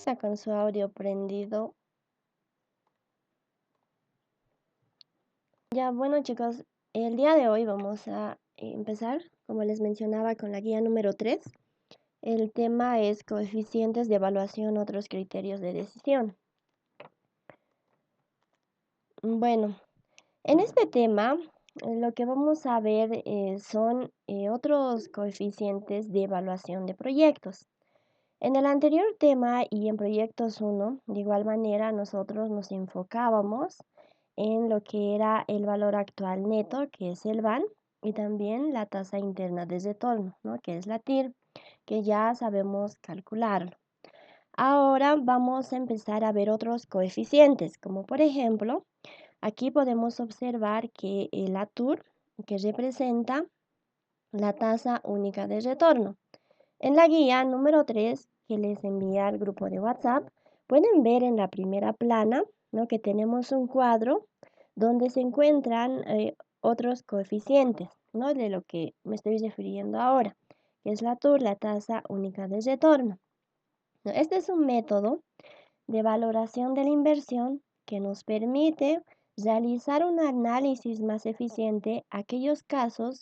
está con su audio prendido. Ya, bueno chicos, el día de hoy vamos a empezar, como les mencionaba, con la guía número 3. El tema es coeficientes de evaluación, otros criterios de decisión. Bueno, en este tema lo que vamos a ver son otros coeficientes de evaluación de proyectos. En el anterior tema y en proyectos 1, de igual manera nosotros nos enfocábamos en lo que era el valor actual neto, que es el VAN, y también la tasa interna de retorno, ¿no? Que es la TIR, que ya sabemos calcularlo. Ahora vamos a empezar a ver otros coeficientes, como por ejemplo, aquí podemos observar que la TUR, que representa la tasa única de retorno. En la guía número 3 que les envía al grupo de WhatsApp, pueden ver en la primera plana, ¿no?, que tenemos un cuadro donde se encuentran otros coeficientes, ¿no?, de lo que me estoy refiriendo ahora, que es la TUR, la tasa única de retorno. Este es un método de valoración de la inversión que nos permite realizar un análisis más eficiente a aquellos casos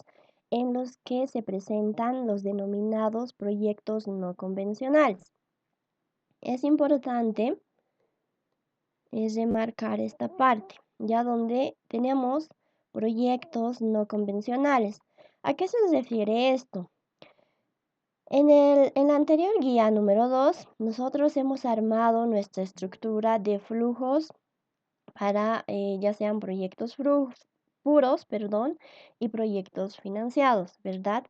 en los que se presentan los denominados proyectos no convencionales. Es importante remarcar esta parte, ya donde tenemos proyectos no convencionales. ¿A qué se refiere esto? En la anterior guía número 2, nosotros hemos armado nuestra estructura de flujos para ya sean proyectos puros, y proyectos financiados, ¿verdad?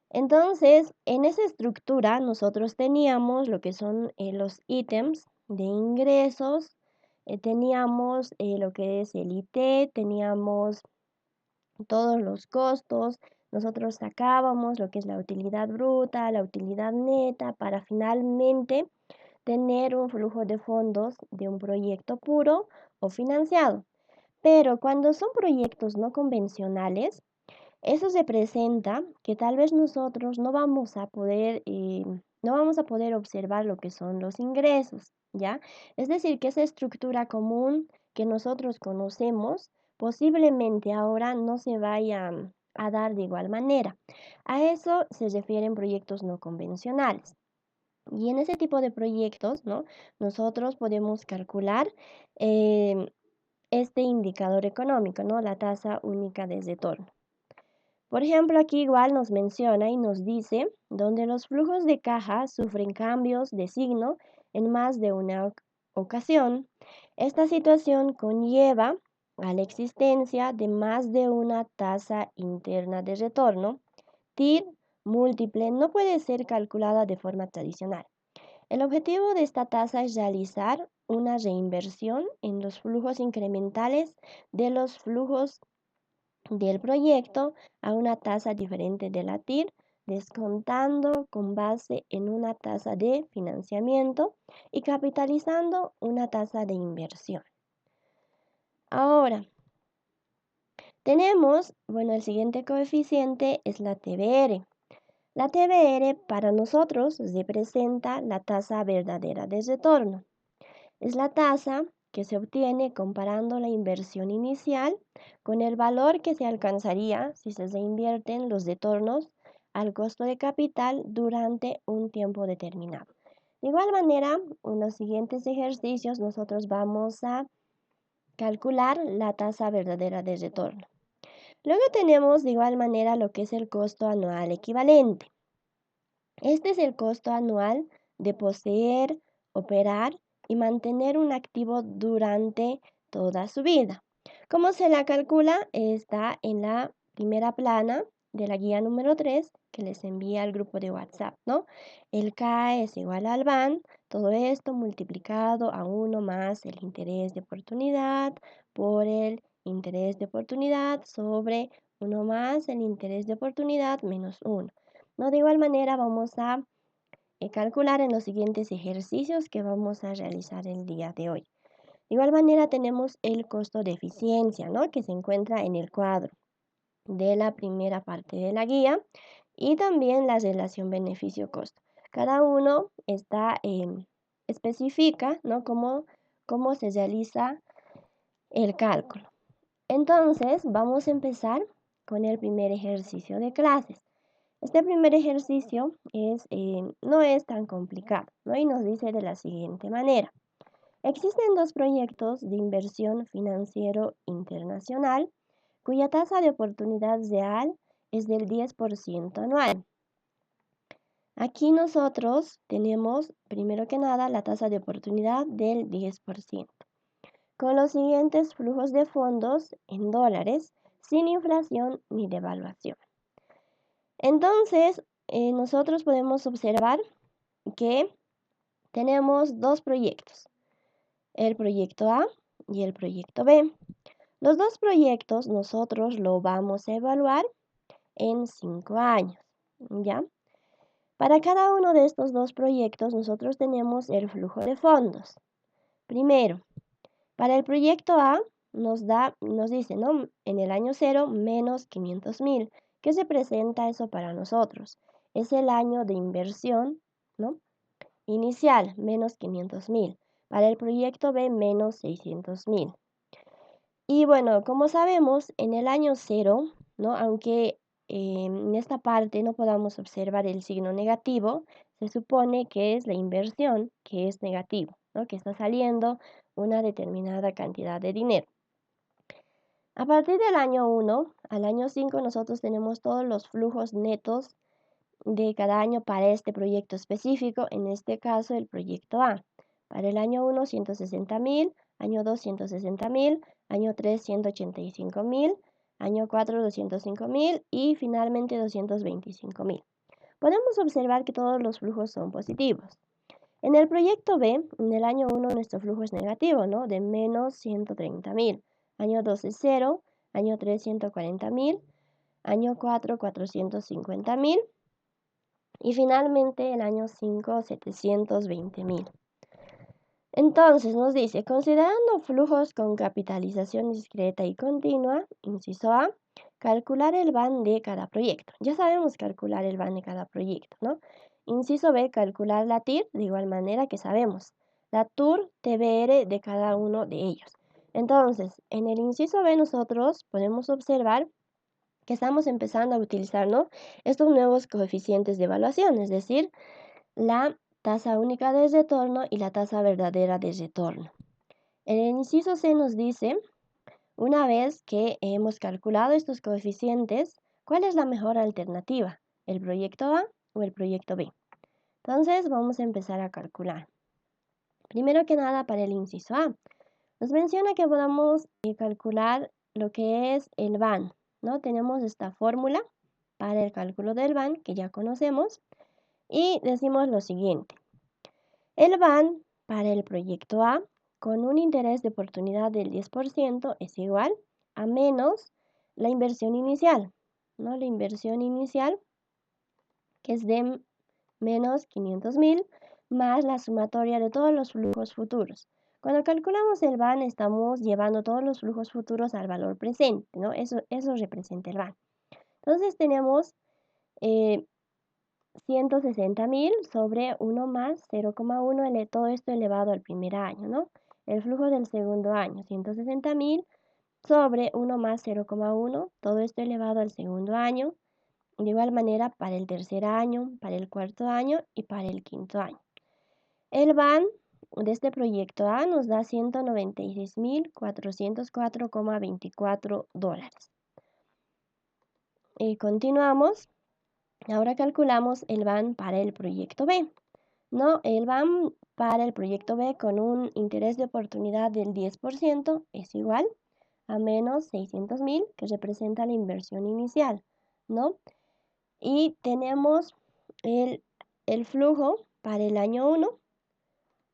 Entonces, en esa estructura nosotros teníamos lo que son los ítems de ingresos, teníamos lo que es el IT, teníamos todos los costos, nosotros sacábamos lo que es la utilidad bruta, la utilidad neta, para finalmente tener un flujo de fondos de un proyecto puro o financiado. Pero cuando son proyectos no convencionales, eso se presenta que tal vez nosotros no vamos a poder observar lo que son los ingresos, ¿ya? Es decir, que esa estructura común que nosotros conocemos posiblemente ahora no se vaya a dar de igual manera. A eso se refieren proyectos no convencionales. Y en ese tipo de proyectos, ¿no?, nosotros podemos calcular este indicador económico, ¿no?, la tasa única de retorno. Por ejemplo, aquí igual nos menciona y nos dice donde los flujos de caja sufren cambios de signo en más de una ocasión. Esta situación conlleva a la existencia de más de una tasa interna de retorno. TIR múltiple no puede ser calculada de forma tradicional. El objetivo de esta tasa es realizar una reinversión en los flujos incrementales de los flujos del proyecto a una tasa diferente de la TIR, descontando con base en una tasa de financiamiento y capitalizando una tasa de inversión. Ahora, tenemos, el siguiente coeficiente es la TBR. La TBR para nosotros representa la tasa verdadera de retorno. Es la tasa que se obtiene comparando la inversión inicial con el valor que se alcanzaría si se reinvierten los retornos al costo de capital durante un tiempo determinado. De igual manera, en los siguientes ejercicios nosotros vamos a calcular la tasa verdadera de retorno. Luego tenemos de igual manera lo que es el costo anual equivalente. Este es el costo anual de poseer, operar y mantener un activo durante toda su vida. ¿Cómo se la calcula? Está en la primera plana de la guía número 3 que les envía al grupo de WhatsApp, ¿no? El K es igual al VAN, todo esto multiplicado a 1 más el interés de oportunidad por el interés de oportunidad sobre 1 más el interés de oportunidad menos 1. ¿No? De igual manera vamos a calcular en los siguientes ejercicios que vamos a realizar el día de hoy. De igual manera tenemos el costo de eficiencia, ¿no?, que se encuentra en el cuadro de la primera parte de la guía, y también la relación beneficio-costo. Cada uno está especifica, ¿no? cómo se realiza el cálculo. Entonces, vamos a empezar con el primer ejercicio de clases. Este primer ejercicio no es tan complicado, ¿no? Y nos dice de la siguiente manera. Existen dos proyectos de inversión financiero internacional cuya tasa de oportunidad real es del 10% anual. Aquí nosotros tenemos, primero que nada, la tasa de oportunidad del 10%, con los siguientes flujos de fondos en dólares, sin inflación ni devaluación. Entonces, nosotros podemos observar que tenemos dos proyectos, el proyecto A y el proyecto B. Los dos proyectos nosotros lo vamos a evaluar en 5 años, ¿ya? Para cada uno de estos dos proyectos nosotros tenemos el flujo de fondos. Primero, para el proyecto A nos dice, ¿no? En el año 0 menos 500.000. ¿Qué representa eso para nosotros? Es el año de inversión, ¿no? Inicial, menos 500.000. Para el proyecto B, menos 600.000. Y bueno, como sabemos, en el año 0, ¿no? Aunque en esta parte no podamos observar el signo negativo, se supone que es la inversión que es negativo, ¿no? Que está saliendo una determinada cantidad de dinero. A partir del año 1 al año 5 nosotros tenemos todos los flujos netos de cada año para este proyecto específico, en este caso el proyecto A. Para el año 1, 160.000, año 2, 160.000, año 3, 185.000, año 4, 205.000 y finalmente 225.000. Podemos observar que todos los flujos son positivos. En el proyecto B, en el año 1 nuestro flujo es negativo, ¿no? De menos 130.000. Año 2 es 0, año 3 140.000, año 4 450.000 y finalmente el año 5 720.000. Entonces nos dice, considerando flujos con capitalización discreta y continua, inciso A, calcular el VAN de cada proyecto. Ya sabemos calcular el VAN de cada proyecto, ¿no? Inciso B, calcular la TIR de igual manera que sabemos la TUR TBR de cada uno de ellos. Entonces, en el inciso B nosotros podemos observar que estamos empezando a utilizar, ¿no? estos nuevos coeficientes de evaluación, es decir, la tasa única de retorno y la tasa verdadera de retorno. En el inciso C nos dice, una vez que hemos calculado estos coeficientes, ¿cuál es la mejor alternativa? ¿El proyecto A o el proyecto B? Entonces vamos a empezar a calcular. Primero que nada, para el inciso A, nos menciona que podamos calcular lo que es el VAN, ¿no? Tenemos esta fórmula para el cálculo del VAN que ya conocemos y decimos lo siguiente. El VAN para el proyecto A con un interés de oportunidad del 10% es igual a menos la inversión inicial, ¿no? La inversión inicial que es de menos 500.000 más la sumatoria de todos los flujos futuros. Cuando calculamos el VAN estamos llevando todos los flujos futuros al valor presente, ¿no? Eso representa el VAN. Entonces tenemos 160.000 sobre 1 más 0,1, todo esto elevado al primer año, ¿no? El flujo del segundo año, 160.000 sobre 1 más 0,1, todo esto elevado al segundo año. De igual manera para el tercer año, para el cuarto año y para el quinto año. El VAN de este proyecto A nos da $196.404,24. Continuamos. Ahora calculamos el VAN para el proyecto B. No, el VAN para el proyecto B con un interés de oportunidad del 10% es igual a menos 600.000, que representa la inversión inicial, ¿no? Y tenemos el flujo para el año 1.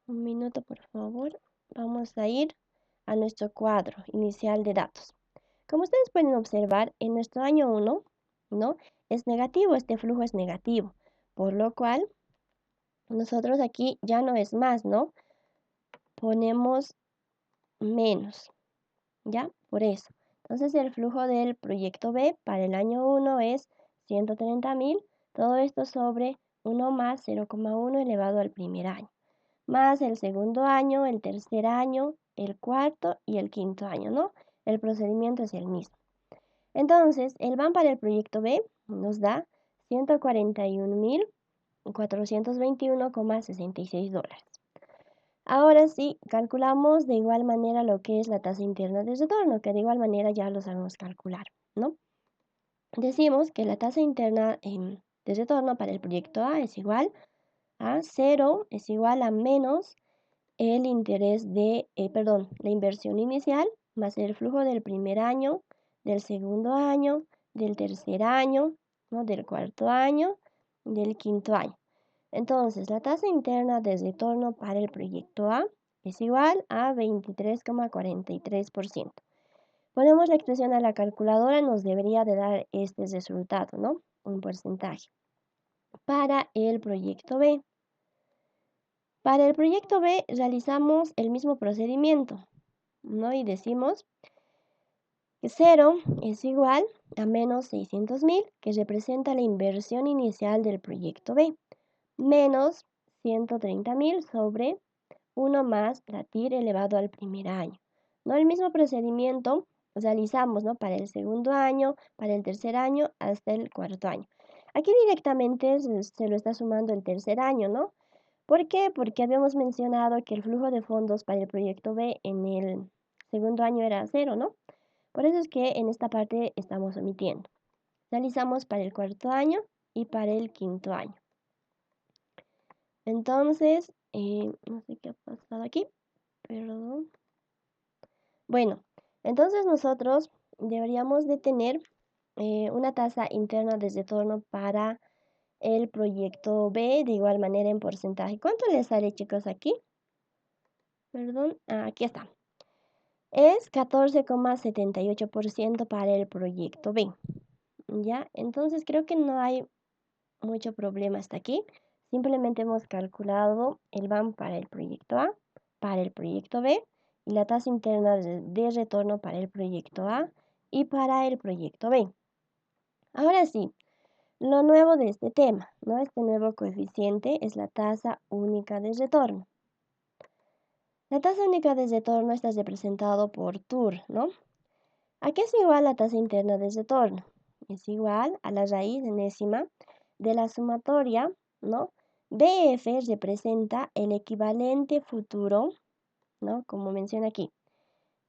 Un minuto, por favor. Vamos a ir a nuestro cuadro inicial de datos. Como ustedes pueden observar, en nuestro año 1, ¿no? Es negativo, este flujo es negativo, por lo cual nosotros aquí ya no es más, ¿no? Ponemos menos, ¿ya? Por eso. Entonces el flujo del proyecto B para el año 1 es 130.000, todo esto sobre 1 más 0,1 elevado al primer año. más el segundo año, el tercer año, el cuarto y el quinto año, ¿no? El procedimiento es el mismo. Entonces, el BAM para el proyecto B nos da $141.421,66. Ahora sí, calculamos de igual manera lo que es la tasa interna de retorno, que de igual manera ya lo sabemos calcular, ¿no? Decimos que la tasa interna de retorno para el proyecto A es igual a 0, es igual a menos el interés de, la inversión inicial más el flujo del primer año, del segundo año, del tercer año, ¿no? Del cuarto año, del quinto año. Entonces, la tasa interna de retorno para el proyecto A es igual a 23,43%. Ponemos la expresión a la calculadora, nos debería de dar este resultado, ¿no? Un porcentaje. Para el proyecto B. Para el proyecto B realizamos el mismo procedimiento, ¿no? Y decimos que 0 es igual a menos 600.000, que representa la inversión inicial del proyecto B, menos 130.000 sobre 1 más la TIR elevado al primer año. ¿No? El mismo procedimiento realizamos, ¿no? Para el segundo año, para el tercer año, hasta el cuarto año. Aquí directamente se lo está sumando el tercer año, ¿no? ¿Por qué? Porque habíamos mencionado que el flujo de fondos para el proyecto B en el segundo año era 0, ¿no? Por eso es que en esta parte estamos omitiendo. Realizamos para el cuarto año y para el quinto año. Entonces, no sé qué ha pasado aquí, perdón. Bueno, entonces nosotros deberíamos de tener una tasa interna de retorno para el proyecto B de igual manera en porcentaje. ¿Cuánto les sale, chicos, aquí? Perdón, aquí está. Es 14,78% para el proyecto B. ¿Ya? Entonces creo que no hay mucho problema hasta aquí. Simplemente hemos calculado el BAM para el proyecto A, para el proyecto B y la tasa interna de retorno para el proyecto A y para el proyecto B. Ahora sí, lo nuevo de este tema, ¿no? Este nuevo coeficiente es la tasa única de retorno. La tasa única de retorno está representado por TUR, ¿no? ¿A qué es igual la tasa interna de retorno? Es igual a la raíz enésima de la sumatoria, ¿no? BF representa el equivalente futuro, ¿no? Como menciona aquí,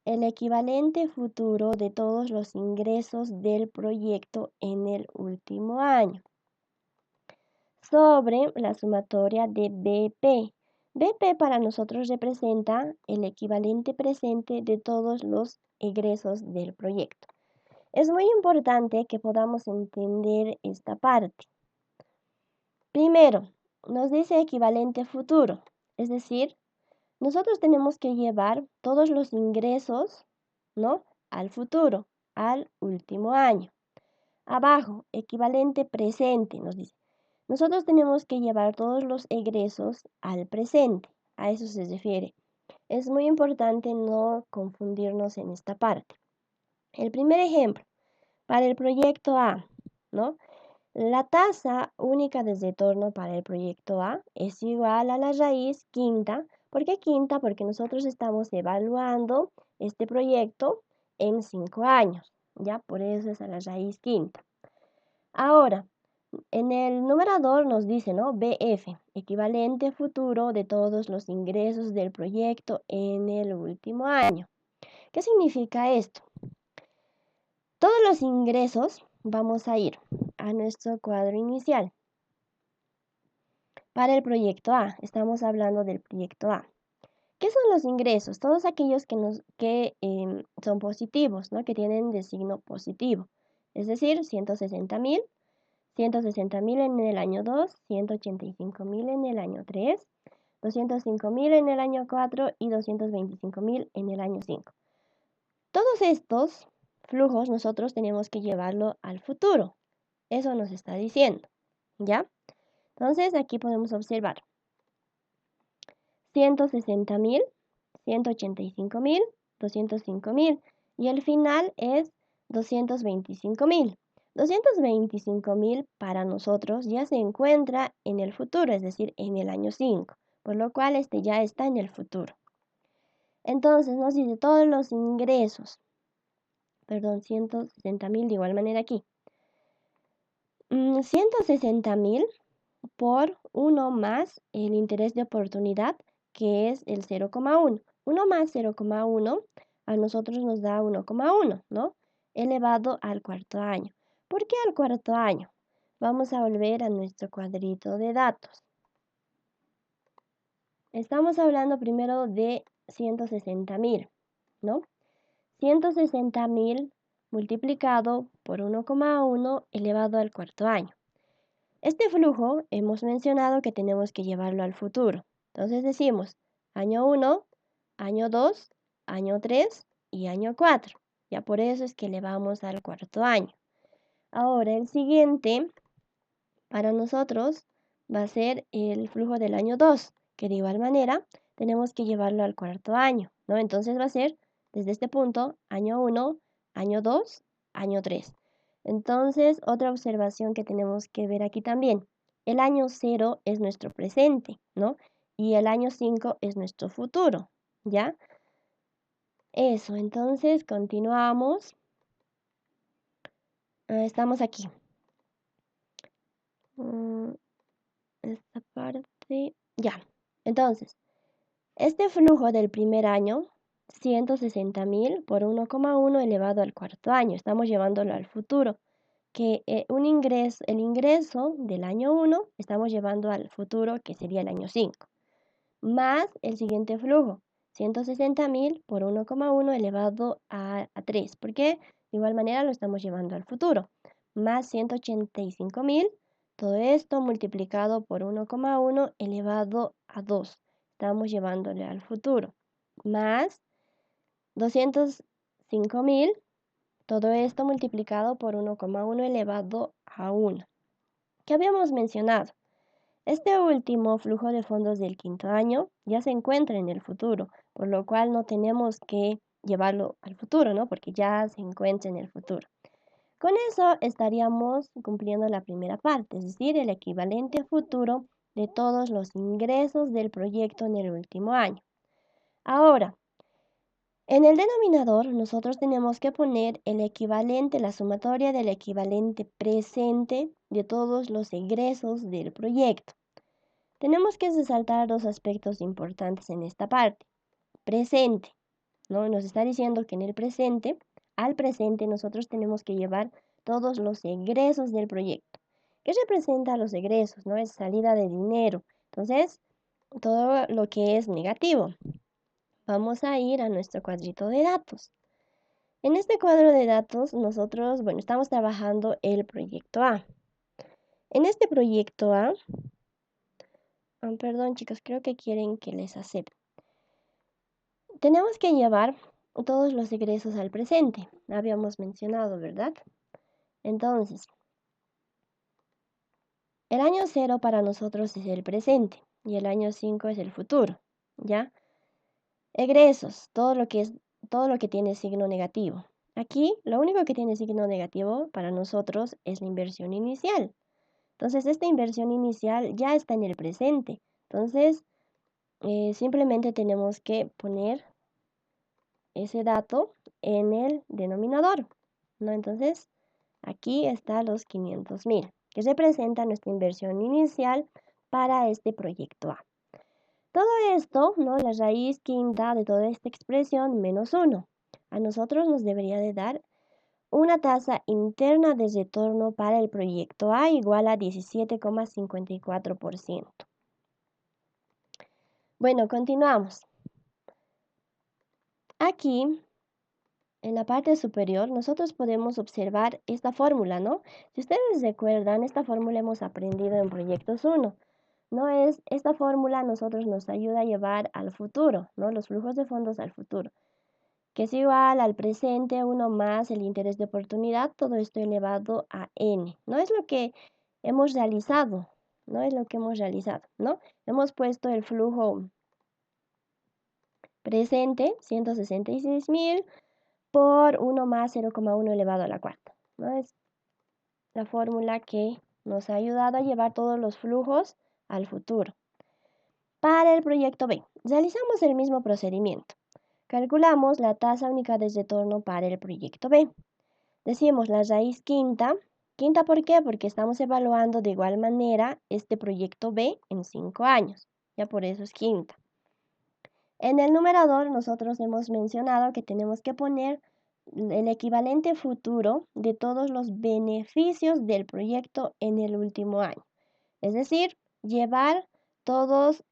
el equivalente futuro de todos los ingresos del proyecto en el último año, sobre la sumatoria de BP. BP para nosotros representa el equivalente presente de todos los egresos del proyecto. Es muy importante que podamos entender esta parte. Primero, nos dice equivalente futuro, es decir, nosotros tenemos que llevar todos los ingresos, ¿no? Al futuro, al último año. Abajo, equivalente presente, nos dice. Nosotros tenemos que llevar todos los egresos al presente, a eso se refiere. Es muy importante no confundirnos en esta parte. El primer ejemplo, para el proyecto A, ¿no? La tasa única de retorno para el proyecto A es igual a la raíz quinta. ¿Por qué quinta? Porque nosotros estamos evaluando este proyecto en 5 años, ¿ya? Por eso es a la raíz quinta. Ahora, en el numerador nos dice, ¿no? BF, equivalente futuro de todos los ingresos del proyecto en el último año. ¿Qué significa esto? Todos los ingresos vamos a ir a nuestro cuadro inicial. Para el proyecto A, estamos hablando del proyecto A. ¿Qué son los ingresos? Todos aquellos que son positivos, ¿no? Que tienen de signo positivo. Es decir, 160.000, 160.000 en el año 2, 185.000 en el año 3, 205.000 en el año 4 y 225.000 en el año 5. Todos estos flujos nosotros tenemos que llevarlo al futuro. Eso nos está diciendo, ¿ya? Entonces aquí podemos observar 160.000, 185.000, 205.000 y el final es 225.000. 225.000 para nosotros ya se encuentra en el futuro, es decir, en el año 5. por lo cual este ya está en el futuro. Entonces nos dice todos los ingresos, perdón, 160.000 de igual manera aquí. 160.000 por 1 más el interés de oportunidad, que es el 0,1. 1 más 0,1 a nosotros nos da 1,1, ¿no? Elevado al cuarto año. ¿Por qué al cuarto año? Vamos a volver a nuestro cuadrito de datos. Estamos hablando primero de 160.000, ¿no? 160.000 multiplicado por 1,1 elevado al cuarto año. Este flujo hemos mencionado que tenemos que llevarlo al futuro. Entonces decimos año 1, año 2, año 3 y año 4. Ya por eso es que elevamos al cuarto año. Ahora el siguiente para nosotros va a ser el flujo del año 2, que de igual manera tenemos que llevarlo al cuarto año, ¿no? Entonces va a ser desde este punto año 1, año 2, año 3. Entonces, otra observación que tenemos que ver aquí también. El año 0 es nuestro presente, ¿no? Y el año 5 es nuestro futuro, ¿ya? Eso, entonces continuamos. Estamos aquí. Esta parte, ya. Entonces, este flujo del primer año, 160.000 por 1,1 elevado al cuarto año. Estamos llevándolo al futuro. Que el ingreso del año 1 estamos llevando al futuro, que sería el año 5. Más el siguiente flujo, 160.000 por 1,1 elevado a 3. ¿Por qué? De igual manera lo estamos llevando al futuro. Más 185.000, todo esto multiplicado por 1,1 elevado a 2. Estamos llevándole al futuro. Más 205.000, todo esto multiplicado por 1,1 elevado a 1. ¿Qué habíamos mencionado? Este último flujo de fondos del quinto año ya se encuentra en el futuro, por lo cual no tenemos que llevarlo al futuro, ¿no? Porque ya se encuentra en el futuro. Con eso estaríamos cumpliendo la primera parte, es decir, el equivalente futuro de todos los ingresos del proyecto en el último año. Ahora, en el denominador nosotros tenemos que poner el equivalente, la sumatoria del equivalente presente de todos los egresos del proyecto. Tenemos que resaltar dos aspectos importantes en esta parte. Presente, ¿no? Nos está diciendo que en el presente, al presente nosotros tenemos que llevar todos los egresos del proyecto. ¿Qué representa los egresos? ¿No? Es salida de dinero. Entonces, todo lo que es negativo. Vamos a ir a nuestro cuadrito de datos. En este cuadro de datos nosotros, estamos trabajando el proyecto A. En este proyecto A, perdón chicos, creo que quieren que les acepte. Tenemos que llevar todos los egresos al presente. Habíamos mencionado, ¿verdad? Entonces, el año 0 para nosotros es el presente y el año 5 es el futuro, ¿ya? Egresos, todo lo que tiene signo negativo. Aquí, lo único que tiene signo negativo para nosotros es la inversión inicial. Entonces, esta inversión inicial ya está en el presente. Entonces, simplemente tenemos que poner ese dato en el denominador, ¿no? Entonces, aquí está los 500.000, que representa nuestra inversión inicial para este proyecto A. Todo esto, ¿no? La raíz quinta de toda esta expresión, menos 1. A nosotros nos debería de dar una tasa interna de retorno para el proyecto A igual a 17,54%. Bueno, continuamos. Aquí, en la parte superior, nosotros podemos observar esta fórmula, ¿no? Si ustedes recuerdan, esta fórmula hemos aprendido en Proyectos 1. ¿No? Esta fórmula a nosotros nos ayuda a llevar al futuro, ¿no? Los flujos de fondos al futuro, que es igual al presente 1 más el interés de oportunidad, todo esto elevado a n. No es lo que hemos realizado, no es lo que hemos realizado, ¿no? Hemos puesto el flujo presente, 166.000, por 1 más 0,1 elevado a la cuarta, ¿no? Es la fórmula que nos ha ayudado a llevar todos los flujos al futuro. Para el proyecto B, realizamos el mismo procedimiento. Calculamos la tasa única de retorno para el proyecto B. Decimos la raíz quinta. ¿Quinta por qué? Porque estamos evaluando de igual manera este proyecto B en 5 años. Ya por eso es quinta. En el numerador nosotros hemos mencionado que tenemos que poner el equivalente futuro de todos los beneficios del proyecto en el último año. Es decir, llevar todos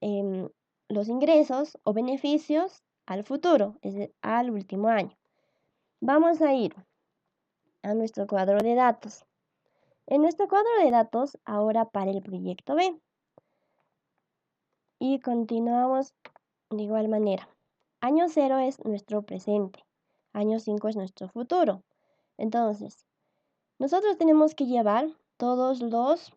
los ingresos o beneficios al futuro, al último año. Vamos a ir a nuestro cuadro de datos. En nuestro cuadro de datos, ahora para el proyecto B. Y continuamos de igual manera. Año 0 es nuestro presente. Año 5 es nuestro futuro. Entonces, nosotros tenemos que llevar todos los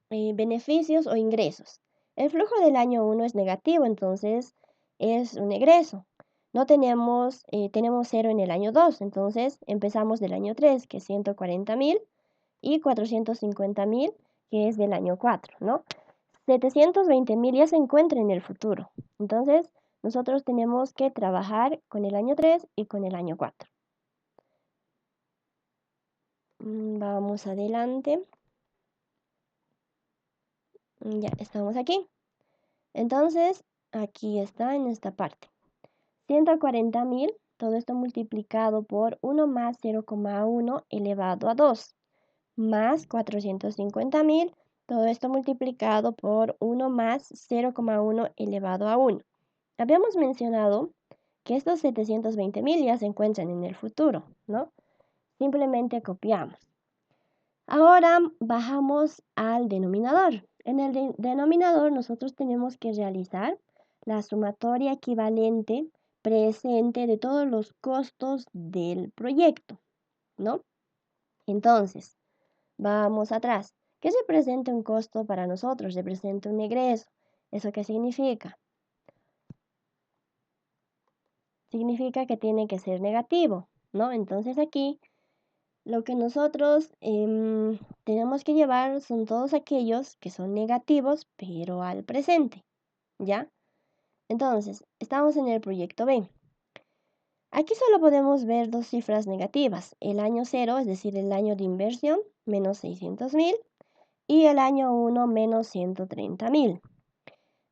beneficios o ingresos. El flujo del año 1 es negativo, entonces es un egreso. No tenemos 0 en el año 2, entonces empezamos del año 3, que es 140.000, y 450.000, que es del año 4, ¿no? 720.000 ya se encuentra en el futuro. Entonces, nosotros tenemos que trabajar con el año 3 y con el año 4. Vamos adelante. Ya estamos aquí. Entonces, aquí está en esta parte. 140.000, todo esto multiplicado por 1 más 0,1 elevado a 2, más 450.000, todo esto multiplicado por 1 más 0,1 elevado a 1. Habíamos mencionado que estos 720.000 ya se encuentran en el futuro, ¿no? Simplemente copiamos. Ahora bajamos al denominador. En el denominador nosotros tenemos que realizar la sumatoria equivalente presente de todos los costos del proyecto, ¿no? Entonces, vamos atrás. ¿Qué representa un costo para nosotros? Representa un egreso. ¿Eso qué significa? Significa que tiene que ser negativo, ¿no? Entonces aquí lo que nosotros tenemos que llevar son todos aquellos que son negativos, pero al presente, ¿ya? Entonces, estamos en el proyecto B. Aquí solo podemos ver dos cifras negativas. El año 0, es decir, el año de inversión, menos 600.000, y el año 1, menos 130.000.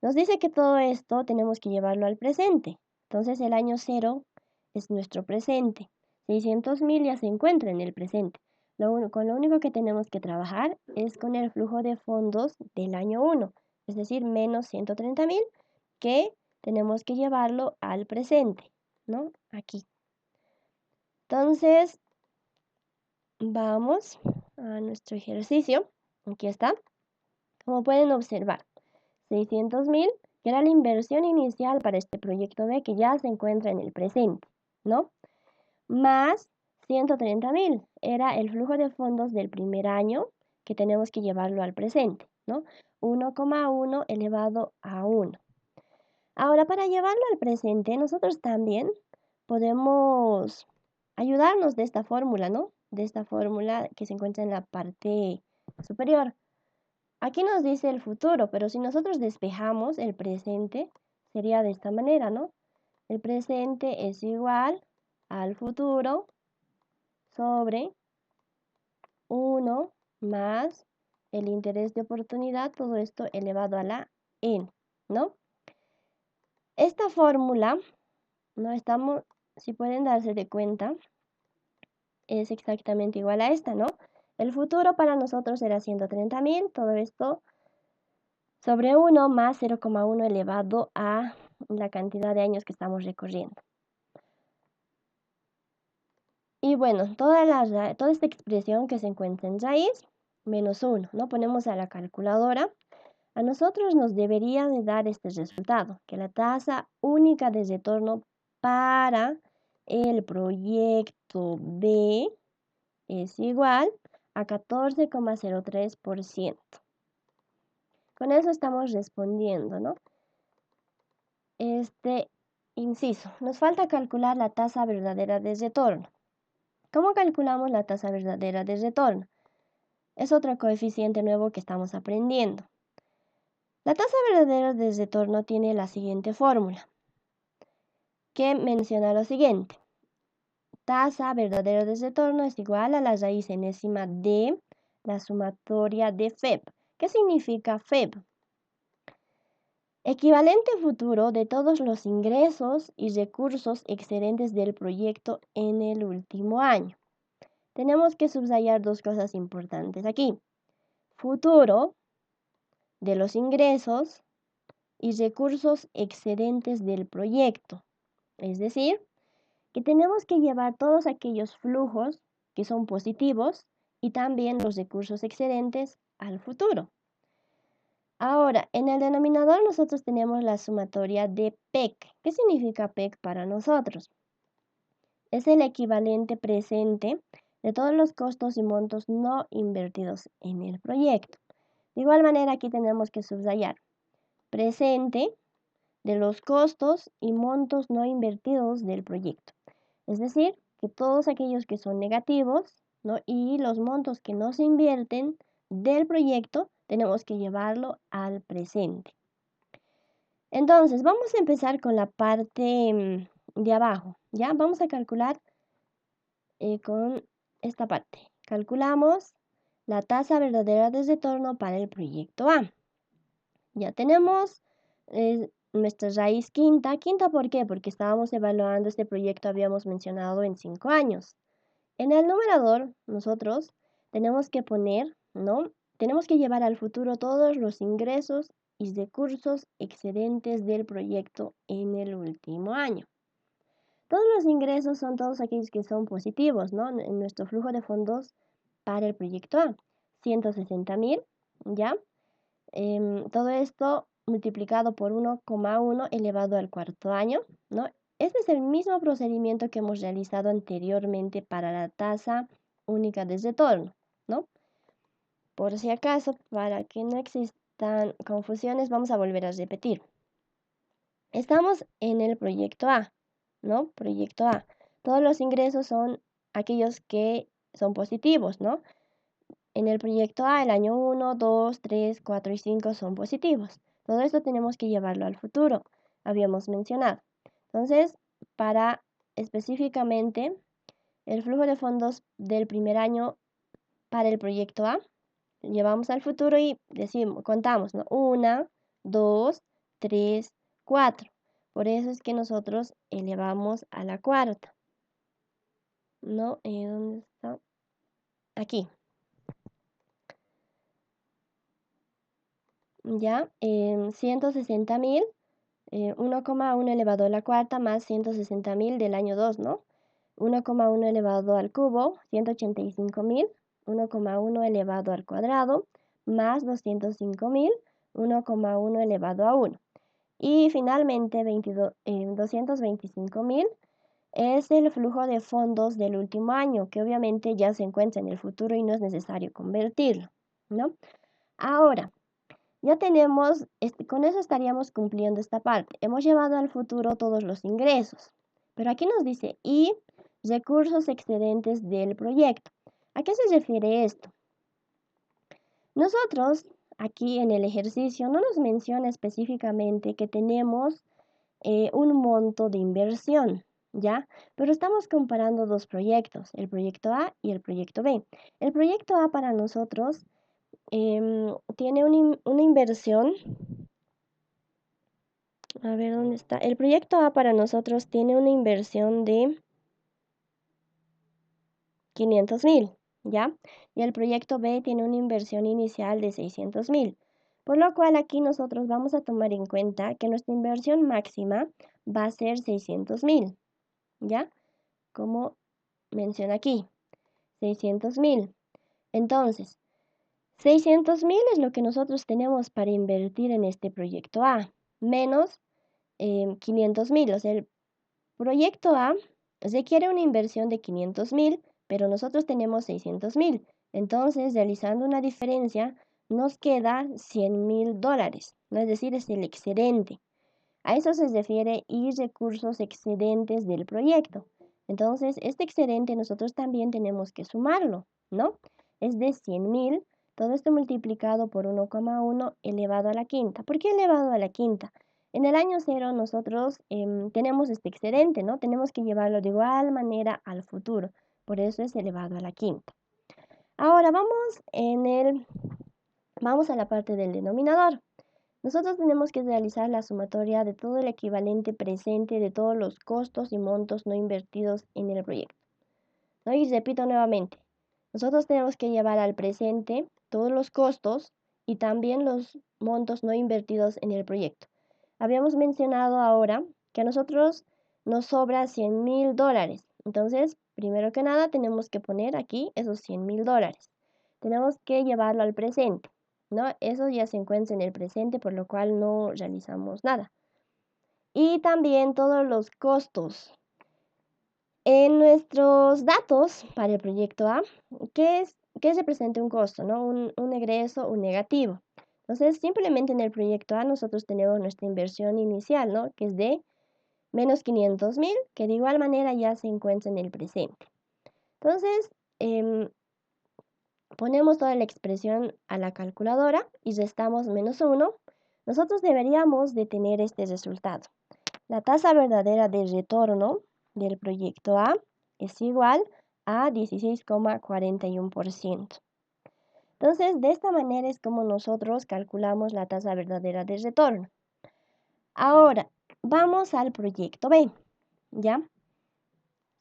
Nos dice que todo esto tenemos que llevarlo al presente. Entonces, el año 0 es nuestro presente. 600.000 ya se encuentra en el presente. Con lo único que tenemos que trabajar es con el flujo de fondos del año 1, es decir, menos 130.000, que tenemos que llevarlo al presente, ¿no? Aquí. Entonces, vamos a nuestro ejercicio. Aquí está. Como pueden observar, 600.000, que era la inversión inicial para este proyecto B, que ya se encuentra en el presente, ¿no? Más 130.000, era el flujo de fondos del primer año, que tenemos que llevarlo al presente, ¿no? 1,1 elevado a 1. Ahora, para llevarlo al presente, nosotros también podemos ayudarnos de esta fórmula, ¿no? De esta fórmula que se encuentra en la parte superior. Aquí nos dice el futuro, pero si nosotros despejamos el presente, sería de esta manera, ¿no? El presente es igual al futuro sobre 1 más el interés de oportunidad, todo esto elevado a la n, ¿no? Esta fórmula, no estamos, si pueden darse de cuenta, es exactamente igual a esta, ¿no? El futuro para nosotros era 130.000, todo esto sobre 1 más 0,1 elevado a la cantidad de años que estamos recorriendo. Y bueno, toda esta expresión que se encuentra en raíz, menos 1, ¿no? Ponemos a la calculadora. A nosotros nos debería de dar este resultado, que la tasa única de retorno para el proyecto B es igual a 14,03%. Con eso estamos respondiendo, ¿no? Este inciso. Nos falta calcular la tasa verdadera de retorno. ¿Cómo calculamos la tasa verdadera de retorno? Es otro coeficiente nuevo que estamos aprendiendo. La tasa verdadera de retorno tiene la siguiente fórmula, que menciona lo siguiente. Tasa verdadera de retorno es igual a la raíz enésima de la sumatoria de FEB. ¿Qué significa FEB? Equivalente futuro de todos los ingresos y recursos excedentes del proyecto en el último año. Tenemos que subrayar dos cosas importantes aquí. Futuro de los ingresos y recursos excedentes del proyecto. Es decir, que tenemos que llevar todos aquellos flujos que son positivos y también los recursos excedentes al futuro. Ahora, en el denominador nosotros tenemos la sumatoria de PEC. ¿Qué significa PEC para nosotros? Es el equivalente presente de todos los costos y montos no invertidos en el proyecto. De igual manera, aquí tenemos que subrayar presente de los costos y montos no invertidos del proyecto. Es decir, que todos aquellos que son negativos, ¿no? Y los montos que no se invierten del proyecto tenemos que llevarlo al presente. Entonces, vamos a empezar con la parte de abajo, ¿ya? Vamos a calcular con esta parte. Calculamos la tasa verdadera de retorno para el proyecto A. Ya tenemos nuestra raíz quinta. ¿Quinta por qué? Porque estábamos evaluando este proyecto, habíamos mencionado en 5 años. En el numerador, nosotros tenemos que poner, ¿no? Tenemos que llevar al futuro todos los ingresos y recursos excedentes del proyecto en el último año. Todos los ingresos son todos aquellos que son positivos, ¿no? En nuestro flujo de fondos para el proyecto A. 160.000, ¿ya? Todo esto multiplicado por 1,1 elevado al cuarto año, ¿no? Este es el mismo procedimiento que hemos realizado anteriormente para la tasa única de retorno, ¿no? Por si acaso, para que no existan confusiones, vamos a volver a repetir. Estamos en el proyecto A, ¿no? Proyecto A. Todos los ingresos son aquellos que son positivos, ¿no? En el proyecto A, el año 1, 2, 3, 4 y 5 son positivos. Todo esto tenemos que llevarlo al futuro, habíamos mencionado. Entonces, para específicamente el flujo de fondos del primer año para el proyecto A, llevamos al futuro y decimos, contamos, ¿no? 1, 2, 3, 4. Por eso es que nosotros elevamos a la cuarta. ¿No? ¿Dónde está? Aquí. Ya, 160.000, 1,1 elevado a la cuarta más 160.000 del año 2, ¿no? 1,1 elevado al cubo, 185.000, 1,1 elevado al cuadrado, más 205.000, 1,1 elevado a 1. Y finalmente 225.000 es el flujo de fondos del último año, que obviamente ya se encuentra en el futuro y no es necesario convertirlo, ¿no? Ahora, ya tenemos, con eso estaríamos cumpliendo esta parte. Hemos llevado al futuro todos los ingresos. Pero aquí nos dice, y recursos excedentes del proyecto. ¿A qué se refiere esto? Nosotros, aquí en el ejercicio, no nos menciona específicamente que tenemos un monto de inversión, ¿ya? Pero estamos comparando dos proyectos, el proyecto A y el proyecto B. El proyecto A para nosotros tiene una inversión. A ver, ¿dónde está? El proyecto A para nosotros tiene una inversión de 500.000, ¿ya? Y el proyecto B tiene una inversión inicial de 600.000. Por lo cual aquí nosotros vamos a tomar en cuenta que nuestra inversión máxima va a ser 600.000, ¿ya? Como menciona aquí, 600.000. Entonces, 600.000 es lo que nosotros tenemos para invertir en este proyecto A, menos 500.000. O sea, el proyecto A requiere una inversión de 500.000, pero nosotros tenemos 600.000. Entonces, realizando una diferencia, nos queda $100.000, ¿no? Es decir, es el excedente. A eso se refiere y recursos excedentes del proyecto. Entonces, este excedente nosotros también tenemos que sumarlo, ¿no? Es de 100.000 Todo esto multiplicado por 1,1 elevado a la quinta. ¿Por qué elevado a la quinta? En el año cero nosotros tenemos este excedente, ¿no? Tenemos que llevarlo de igual manera al futuro. Por eso es elevado a la quinta. Ahora vamos a la parte del denominador. Nosotros tenemos que realizar la sumatoria de todo el equivalente presente de todos los costos y montos no invertidos en el proyecto, ¿no? Y repito nuevamente, nosotros tenemos que llevar al presente todos los costos y también los montos no invertidos en el proyecto. Habíamos mencionado ahora que a nosotros nos sobra $100,000. Entonces, primero que nada, tenemos que poner aquí esos $100,000. Tenemos que llevarlo al presente, ¿no? Eso ya se encuentra en el presente, por lo cual no realizamos nada. Y también todos los costos. En nuestros datos para el proyecto A, ¿qué representa un costo, ¿no? Un egreso, un negativo. Entonces, simplemente en el proyecto A nosotros tenemos nuestra inversión inicial, ¿no? Que es de menos 500,000, que de igual manera ya se encuentra en el presente. Entonces, ponemos toda la expresión a la calculadora y restamos menos 1. Nosotros deberíamos de tener este resultado. La tasa verdadera de retorno del proyecto A es igual a 16,41%. Entonces, de esta manera es como nosotros calculamos la tasa verdadera de retorno. Ahora, vamos al proyecto B, ¿ya?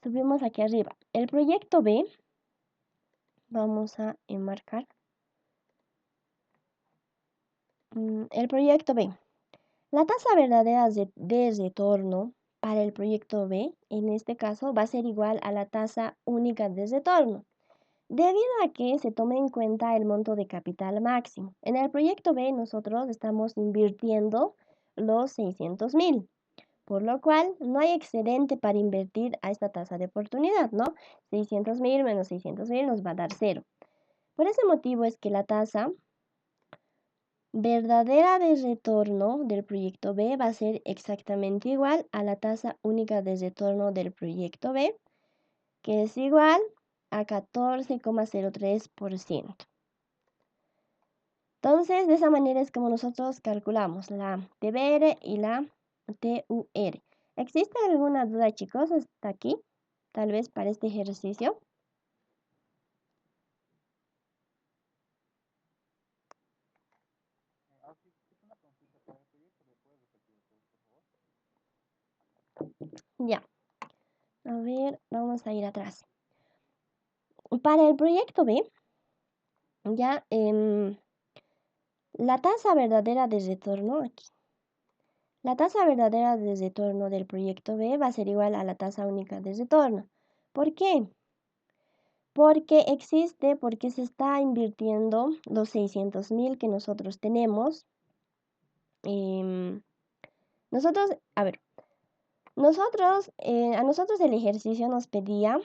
Subimos aquí arriba. El proyecto B, vamos a enmarcar. El proyecto B. La tasa verdadera de retorno para el proyecto B, en este caso, va a ser igual a la tasa única de retorno, debido a que se tome en cuenta el monto de capital máximo. En el proyecto B nosotros estamos invirtiendo los 600,000, por lo cual no hay excedente para invertir a esta tasa de oportunidad, ¿no? 600,000 menos 600,000 nos va a dar 0. Por ese motivo es que la tasa verdadera de retorno del proyecto B va a ser exactamente igual a la tasa única de retorno del proyecto B, que es igual a 14,03%. Entonces, de esa manera es como nosotros calculamos la TBR y la TUR. ¿Existe alguna duda, chicos, hasta aquí? Tal vez para este ejercicio. Ya. A ver, vamos a ir atrás. Para el proyecto B, ya la tasa verdadera de retorno aquí. La tasa verdadera de retorno del proyecto B va a ser igual a la tasa única de retorno. ¿Por qué? Porque se está invirtiendo los 600,000 que nosotros tenemos. Nosotros, a ver, a nosotros el ejercicio nos pedía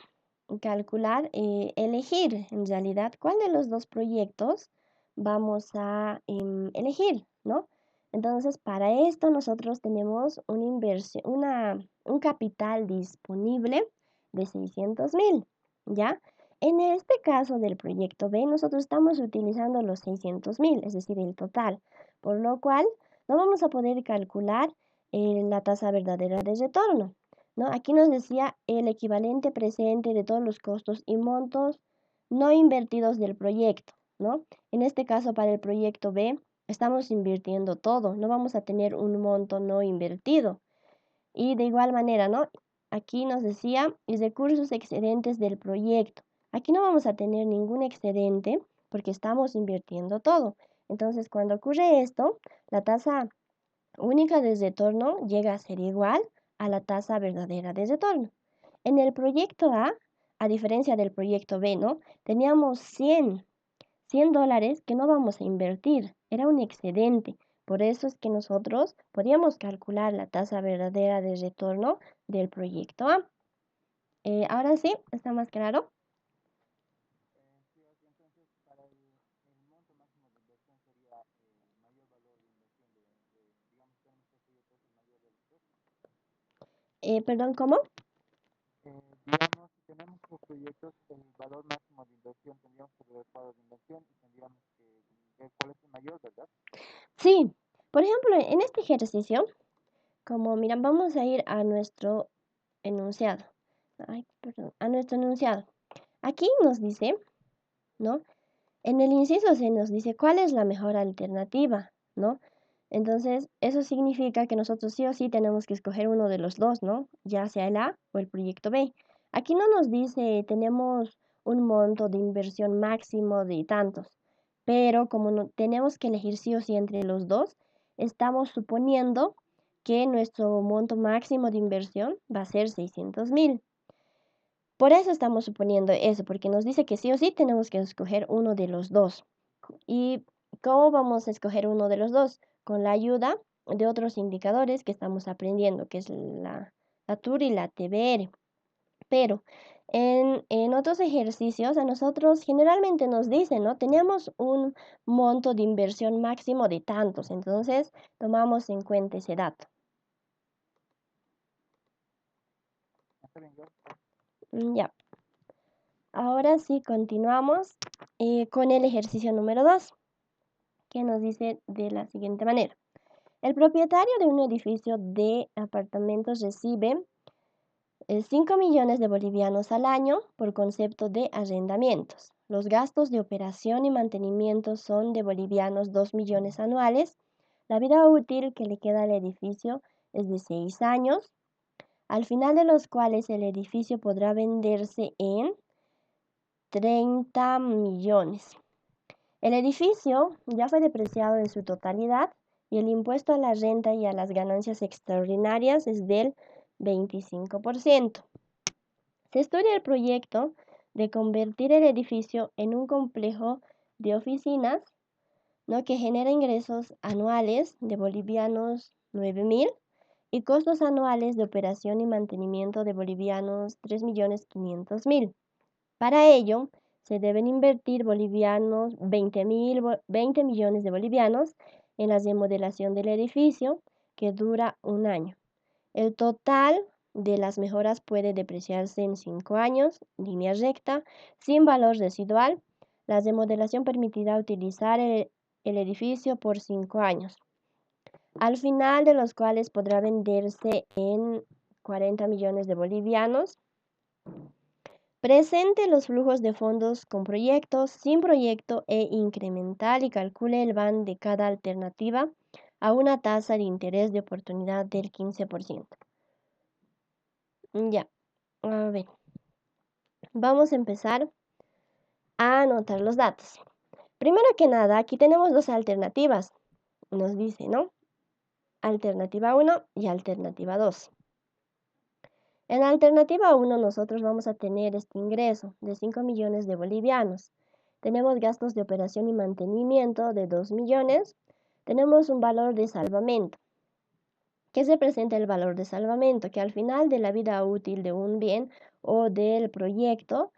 calcular, elegir en realidad cuál de los dos proyectos vamos a elegir, ¿no? Entonces, para esto nosotros tenemos una inversión, un capital disponible de 600,000, ¿ya? En este caso del proyecto B, nosotros estamos utilizando los 600,000, es decir, el total, por lo cual no vamos a poder calcular la tasa verdadera de retorno, ¿no? Aquí nos decía el equivalente presente de todos los costos y montos no invertidos del proyecto, ¿no? En este caso, para el proyecto B, estamos invirtiendo todo, no vamos a tener un monto no invertido. Y de igual manera, ¿no? Aquí nos decía los recursos excedentes del proyecto. Aquí no vamos a tener ningún excedente porque estamos invirtiendo todo. Entonces, cuando ocurre esto, la tasa única de retorno llega a ser igual a la tasa verdadera de retorno. En el proyecto a diferencia del proyecto B, ¿no? Teníamos $100 que no vamos a invertir, era un excedente. Por eso es que nosotros podíamos calcular la tasa verdadera de retorno del proyecto A. Ahora sí, ¿está más claro? Perdón, ¿cómo? Digamos, si tenemos los proyectos, el valor máximo de inversión tendríamos que ver el cuadro de inversión y tendríamos que cuál es el mayor, ¿verdad? Sí, por ejemplo, en este ejercicio, como miran, vamos a ir a nuestro enunciado. Ay, perdón, a nuestro enunciado. Aquí nos dice, ¿no? En el inciso se nos dice cuál es la mejor alternativa, ¿no? Entonces, eso significa que nosotros sí o sí tenemos que escoger uno de los dos, ¿no? Ya sea el A o el proyecto B. Aquí no nos dice tenemos un monto de inversión máximo de tantos, pero como no, tenemos que elegir sí o sí entre los dos, estamos suponiendo que nuestro monto máximo de inversión va a ser 600.000. Por eso estamos suponiendo eso, porque nos dice que sí o sí tenemos que escoger uno de los dos. ¿Y cómo vamos a escoger uno de los dos? Con la ayuda de otros indicadores que estamos aprendiendo, que es la TUR y la TBR. Pero en otros ejercicios a nosotros generalmente nos dicen, ¿no? Tenemos un monto de inversión máximo de tantos, entonces tomamos en cuenta ese dato. Está bien, yo. Ya. Ahora sí continuamos con el ejercicio número 2, que nos dice de la siguiente manera. El propietario de un edificio de apartamentos recibe 5 millones de bolivianos al año por concepto de arrendamientos. Los gastos de operación y mantenimiento son de bolivianos 2 millones anuales. La vida útil que le queda al edificio es de 6 años, al final de los cuales el edificio podrá venderse en 30 millones. El edificio ya fue depreciado en su totalidad y el impuesto a la renta y a las ganancias extraordinarias es del 25%. Se estudia el proyecto de convertir el edificio en un complejo de oficinas, ¿no? que genera ingresos anuales de bolivianos 9.000 y costos anuales de operación y mantenimiento de bolivianos 3.500.000. Para ello, se deben invertir bolivianos 20 millones de bolivianos en la remodelación del edificio, que dura un año. El total de las mejoras puede depreciarse en 5 años, línea recta, sin valor residual. La remodelación permitirá utilizar el edificio por 5 años, al final de los cuales podrá venderse en 40 millones de bolivianos. Presente los flujos de fondos con proyectos, sin proyecto e incremental y calcule el BAN de cada alternativa a una tasa de interés de oportunidad del 15%. Ya, a ver, vamos a empezar a anotar los datos. Primero que nada, aquí tenemos dos alternativas. Nos dice, ¿no? Alternativa 1 y alternativa 2. En la alternativa 1 nosotros vamos a tener este ingreso de 5 millones de bolivianos. Tenemos gastos de operación y mantenimiento de 2 millones. Tenemos un valor de salvamento. ¿Qué representa el valor de salvamento? Que al final de la vida útil de un bien o del proyecto,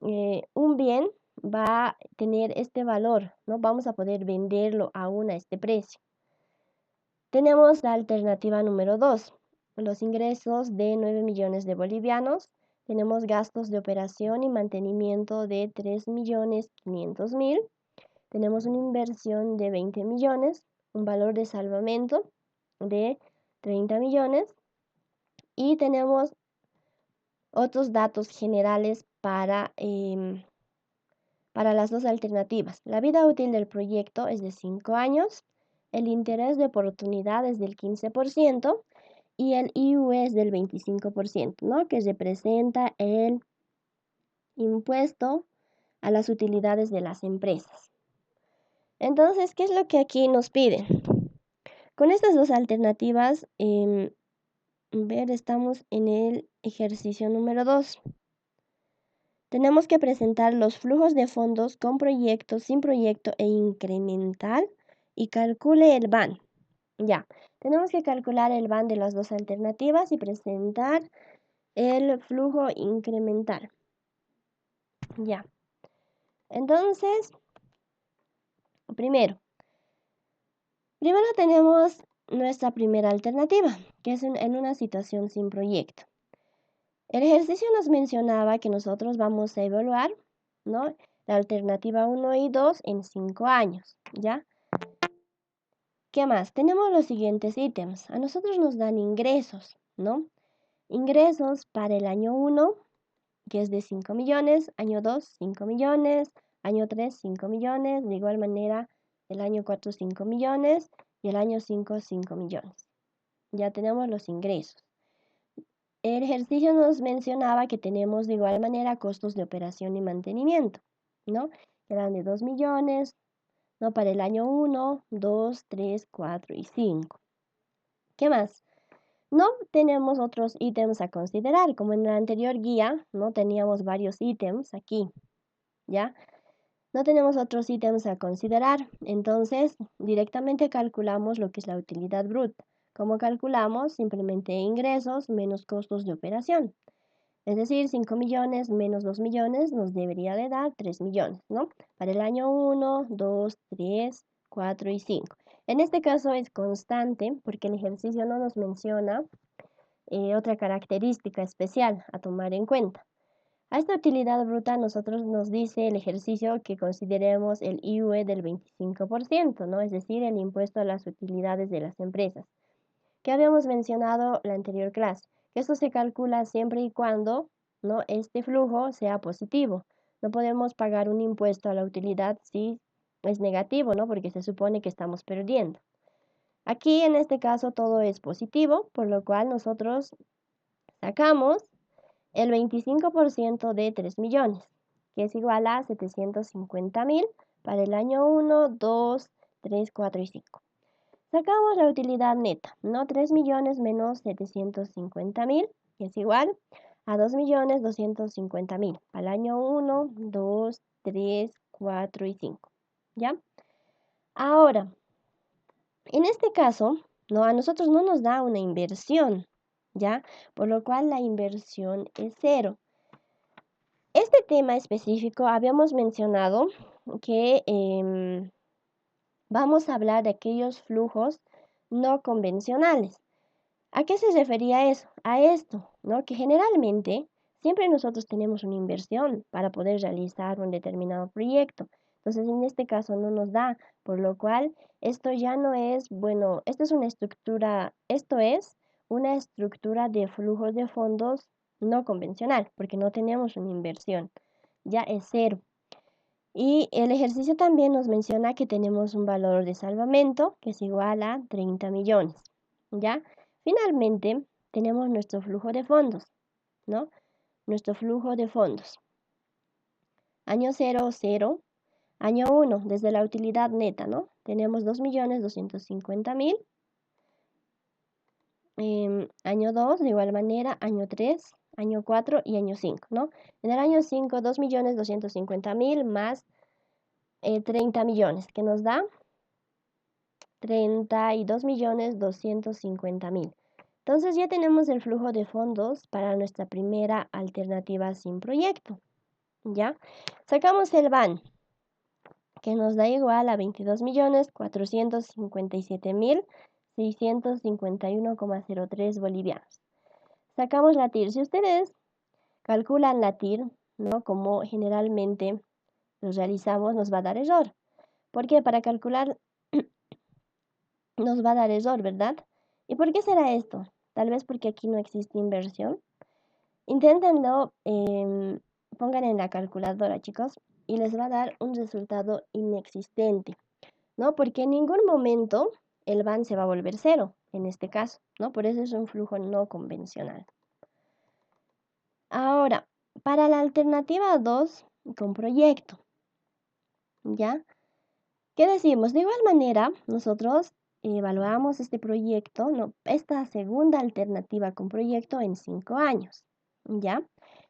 un bien va a tener este valor, ¿no? Vamos a poder venderlo aún a este precio. Tenemos la alternativa número 2, los ingresos de 9 millones de bolivianos. Tenemos gastos de operación y mantenimiento de 3.500.000. Tenemos una inversión de 20 millones, un valor de salvamento de 30 millones y tenemos otros datos generales para las dos alternativas. La vida útil del proyecto es de 5 años, el interés de oportunidad es del 15% y el IU es del 25%, ¿no? que representa el impuesto a las utilidades de las empresas. Entonces, ¿qué es lo que aquí nos piden? Con estas dos alternativas, estamos en el ejercicio número 2. Tenemos que presentar los flujos de fondos con proyecto, sin proyecto e incremental y calcule el BAN. Ya, tenemos que calcular el BAN de las dos alternativas y presentar el flujo incremental. Ya. Entonces, primero tenemos nuestra primera alternativa, que es en una situación sin proyecto. El ejercicio nos mencionaba que nosotros vamos a evaluar, ¿no? la alternativa 1 y 2 en 5 años, ¿ya? ¿Qué más? Tenemos los siguientes ítems. A nosotros nos dan ingresos, ¿no? Ingresos para el año 1, que es de 5 millones, año 2, 5 millones, año 3, 5 millones, de igual manera el año 4, 5 millones y el año 5, 5 millones. Ya tenemos los ingresos. El ejercicio nos mencionaba que tenemos de igual manera costos de operación y mantenimiento, ¿no? Eran de 2 millones, ¿no? Para el año 1, 2, 3, 4 y 5. ¿Qué más? No tenemos otros ítems a considerar, como en la anterior guía, no teníamos varios ítems aquí, ¿ya? No tenemos otros ítems a considerar, entonces directamente calculamos lo que es la utilidad bruta. ¿Cómo calculamos? Simplemente ingresos menos costos de operación. Es decir, 5 millones menos 2 millones nos debería de dar 3 millones, ¿no? Para el año 1, 2, 3, 4 y 5. En este caso es constante porque el ejercicio no nos menciona otra característica especial a tomar en cuenta. A esta utilidad bruta nosotros nos dice el ejercicio que consideremos el IVA del 25%, ¿no? Es decir, el impuesto a las utilidades de las empresas, que habíamos mencionado en la anterior clase, que esto se calcula siempre y cuando, ¿no?, este flujo sea positivo. No podemos pagar un impuesto a la utilidad si es negativo, ¿no? Porque se supone que estamos perdiendo. Aquí en este caso todo es positivo, por lo cual nosotros sacamos el 25% de 3 millones, que es igual a 750.000 para el año 1, 2, 3, 4 y 5. Sacamos la utilidad neta, ¿no? 3 millones menos 750.000, que es igual a 2.250.000 para el año 1, 2, 3, 4 y 5. ¿Ya? Ahora, en este caso, ¿no? A nosotros no nos da una inversión, ¿ya? Por lo cual la inversión es cero. Este tema específico habíamos mencionado que vamos a hablar de aquellos flujos no convencionales. ¿A qué se refería eso? A esto, ¿no? Que generalmente siempre nosotros tenemos una inversión para poder realizar un determinado proyecto. Entonces, en este caso no nos da, por lo cual esto ya no es, bueno, esto es una estructura de flujos de fondos no convencional, porque no tenemos una inversión, ya es cero. Y el ejercicio también nos menciona que tenemos un valor de salvamento que es igual a 30 millones, ¿ya? Finalmente, tenemos nuestro flujo de fondos, ¿no? Nuestro flujo de fondos. Año 0, 0. Año 1, desde la utilidad neta, ¿no? Tenemos 2.250.000. Año 2, de igual manera, año 3, año 4 y año 5, ¿no? En el año 5, 2.250.000 más 30 millones, que nos da 32.250.000. Entonces ya tenemos el flujo de fondos para nuestra primera alternativa sin proyecto. ¿Ya? Sacamos el BAN, que nos da igual a 22.457.651,03 bolivianos. Sacamos la TIR. Si ustedes calculan la TIR, ¿no? Como generalmente los realizamos, nos va a dar error. ¿Por qué? Para calcular nos va a dar error, ¿verdad? ¿Y por qué será esto? Tal vez porque aquí no existe inversión. Inténtenlo, pongan en la calculadora, chicos, y les va a dar un resultado inexistente, ¿no? Porque en ningún momento el BAN se va a volver cero, en este caso, ¿no? Por eso es un flujo no convencional. Ahora, para la alternativa 2, con proyecto, ¿ya? ¿Qué decimos? De igual manera, nosotros evaluamos este proyecto, ¿no? Esta segunda alternativa con proyecto en 5 años, ¿ya?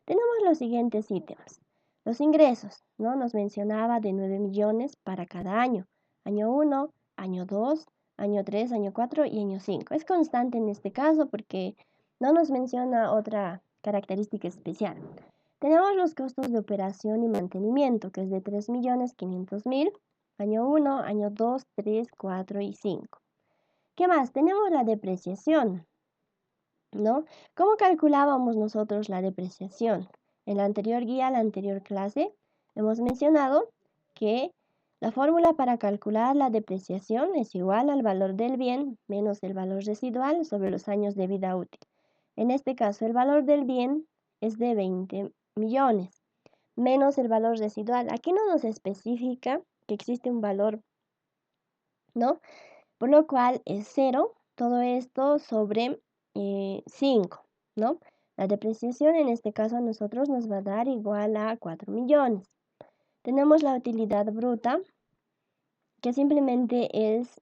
Tenemos los siguientes ítems. Los ingresos, ¿no? Nos mencionaba de 9 millones para cada año. Año 1, año 2, año 3, año 4 y año 5. Es constante en este caso porque no nos menciona otra característica especial. Tenemos los costos de operación y mantenimiento, que es de 3.500.000. Año 1, año 2, 3, 4 y 5. ¿Qué más? Tenemos la depreciación, ¿no? ¿Cómo calculábamos nosotros la depreciación? En la anterior guía, la anterior clase, hemos mencionado que la fórmula para calcular la depreciación es igual al valor del bien menos el valor residual sobre los años de vida útil. En este caso, el valor del bien es de 20 millones, menos el valor residual. Aquí no nos especifica que existe un valor, ¿no? Por lo cual es 0, todo esto sobre 5, ¿no? La depreciación en este caso a nosotros nos va a dar igual a 4 millones. Tenemos la utilidad bruta, que simplemente es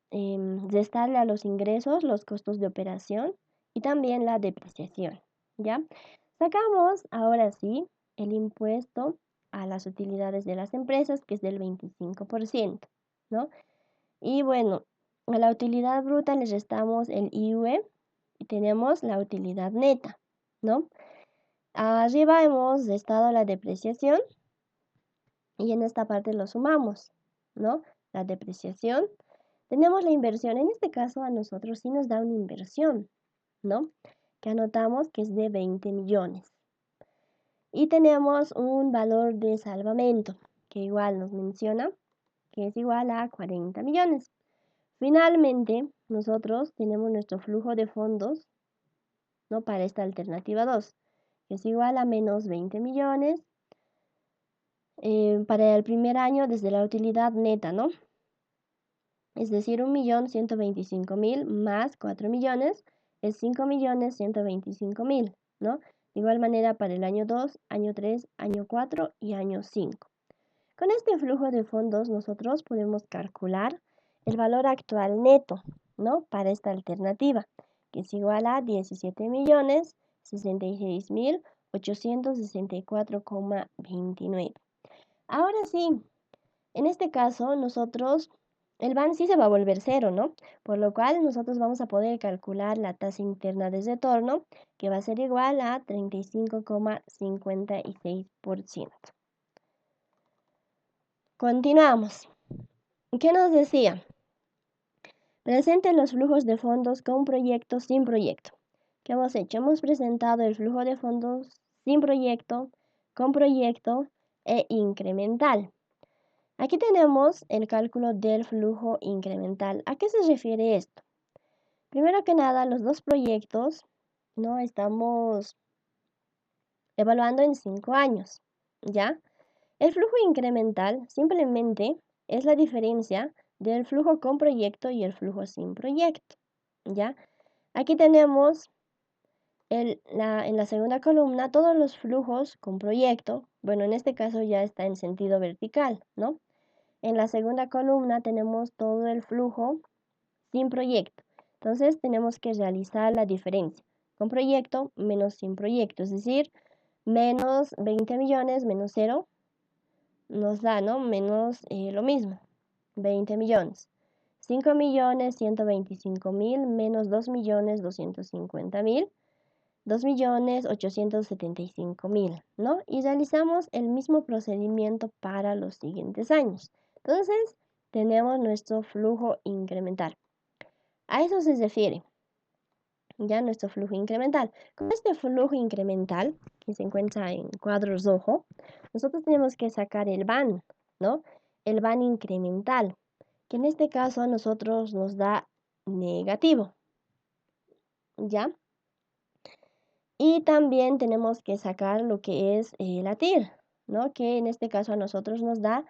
restarle a los ingresos los costos de operación y también la depreciación, ¿ya? Sacamos ahora sí el impuesto a las utilidades de las empresas, que es del 25%, ¿no? Y bueno, a la utilidad bruta le restamos el IVA y tenemos la utilidad neta, ¿no? Arriba hemos restado la depreciación y en esta parte lo sumamos, ¿no? La depreciación. Tenemos la inversión. En este caso a nosotros sí nos da una inversión, ¿no? Que anotamos que es de 20 millones. Y tenemos un valor de salvamento, que igual nos menciona que es igual a 40 millones. Finalmente, nosotros tenemos nuestro flujo de fondos, ¿no? Para esta alternativa 2, que es igual a menos 20 millones para el primer año desde la utilidad neta, ¿no? Es decir, 1.125.000 más 4 millones es 5.125.000, ¿no? De igual manera para el año 2, año 3, año 4 y año 5. Con este flujo de fondos nosotros podemos calcular el valor actual neto, ¿no? Para esta alternativa, que es igual a 17.066.864,29. Ahora sí, en este caso nosotros, el BAN sí se va a volver 0, ¿no? Por lo cual nosotros vamos a poder calcular la tasa interna de retorno, que va a ser igual a 35,56%. Continuamos. ¿Qué nos decía? Presenten los flujos de fondos con proyecto, sin proyecto. ¿Qué hemos hecho? Hemos presentado el flujo de fondos sin proyecto, con proyecto e incremental. Aquí tenemos el cálculo del flujo incremental. ¿A qué se refiere esto? Primero que nada, los dos proyectos, ¿no? Estamos evaluando en 5 años, ¿ya? El flujo incremental simplemente es la diferencia del flujo con proyecto y el flujo sin proyecto, ¿ya? Aquí tenemos en la segunda columna todos los flujos con proyecto. Bueno, en este caso ya está en sentido vertical, ¿no? En la segunda columna tenemos todo el flujo sin proyecto. Entonces tenemos que realizar la diferencia. Con proyecto menos sin proyecto, es decir, menos 20 millones menos 0 nos da, ¿no? Menos lo mismo, 20 millones. 5.125.000 menos 2.250.000, 2.875.000, ¿no? Y realizamos el mismo procedimiento para los siguientes años. Entonces, tenemos nuestro flujo incremental. A eso se refiere ya nuestro flujo incremental. Con este flujo incremental, que se encuentra en cuadro rojo, nosotros tenemos que sacar el BAN, ¿no? El BAN incremental, que en este caso a nosotros nos da negativo, ¿ya? Y también tenemos que sacar lo que es la TIR, ¿no? Que en este caso a nosotros nos da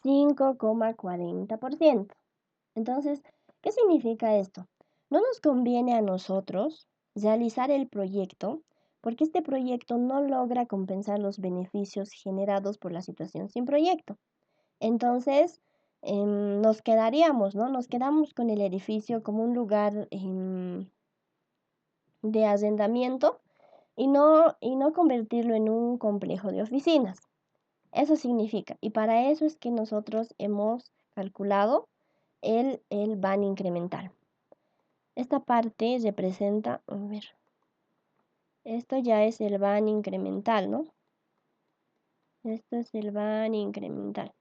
5,40%. Entonces, ¿qué significa esto? No nos conviene a nosotros realizar el proyecto porque este proyecto no logra compensar los beneficios generados por la situación sin proyecto. Entonces, nos quedaríamos, ¿no? Nos quedamos con el edificio como un lugar de arrendamiento y no convertirlo en un complejo de oficinas. Eso significa, y para eso es que nosotros hemos calculado el BAN incremental. Esta parte representa, a ver, esto ya es el BAN incremental, ¿no? Esto es el BAN incremental.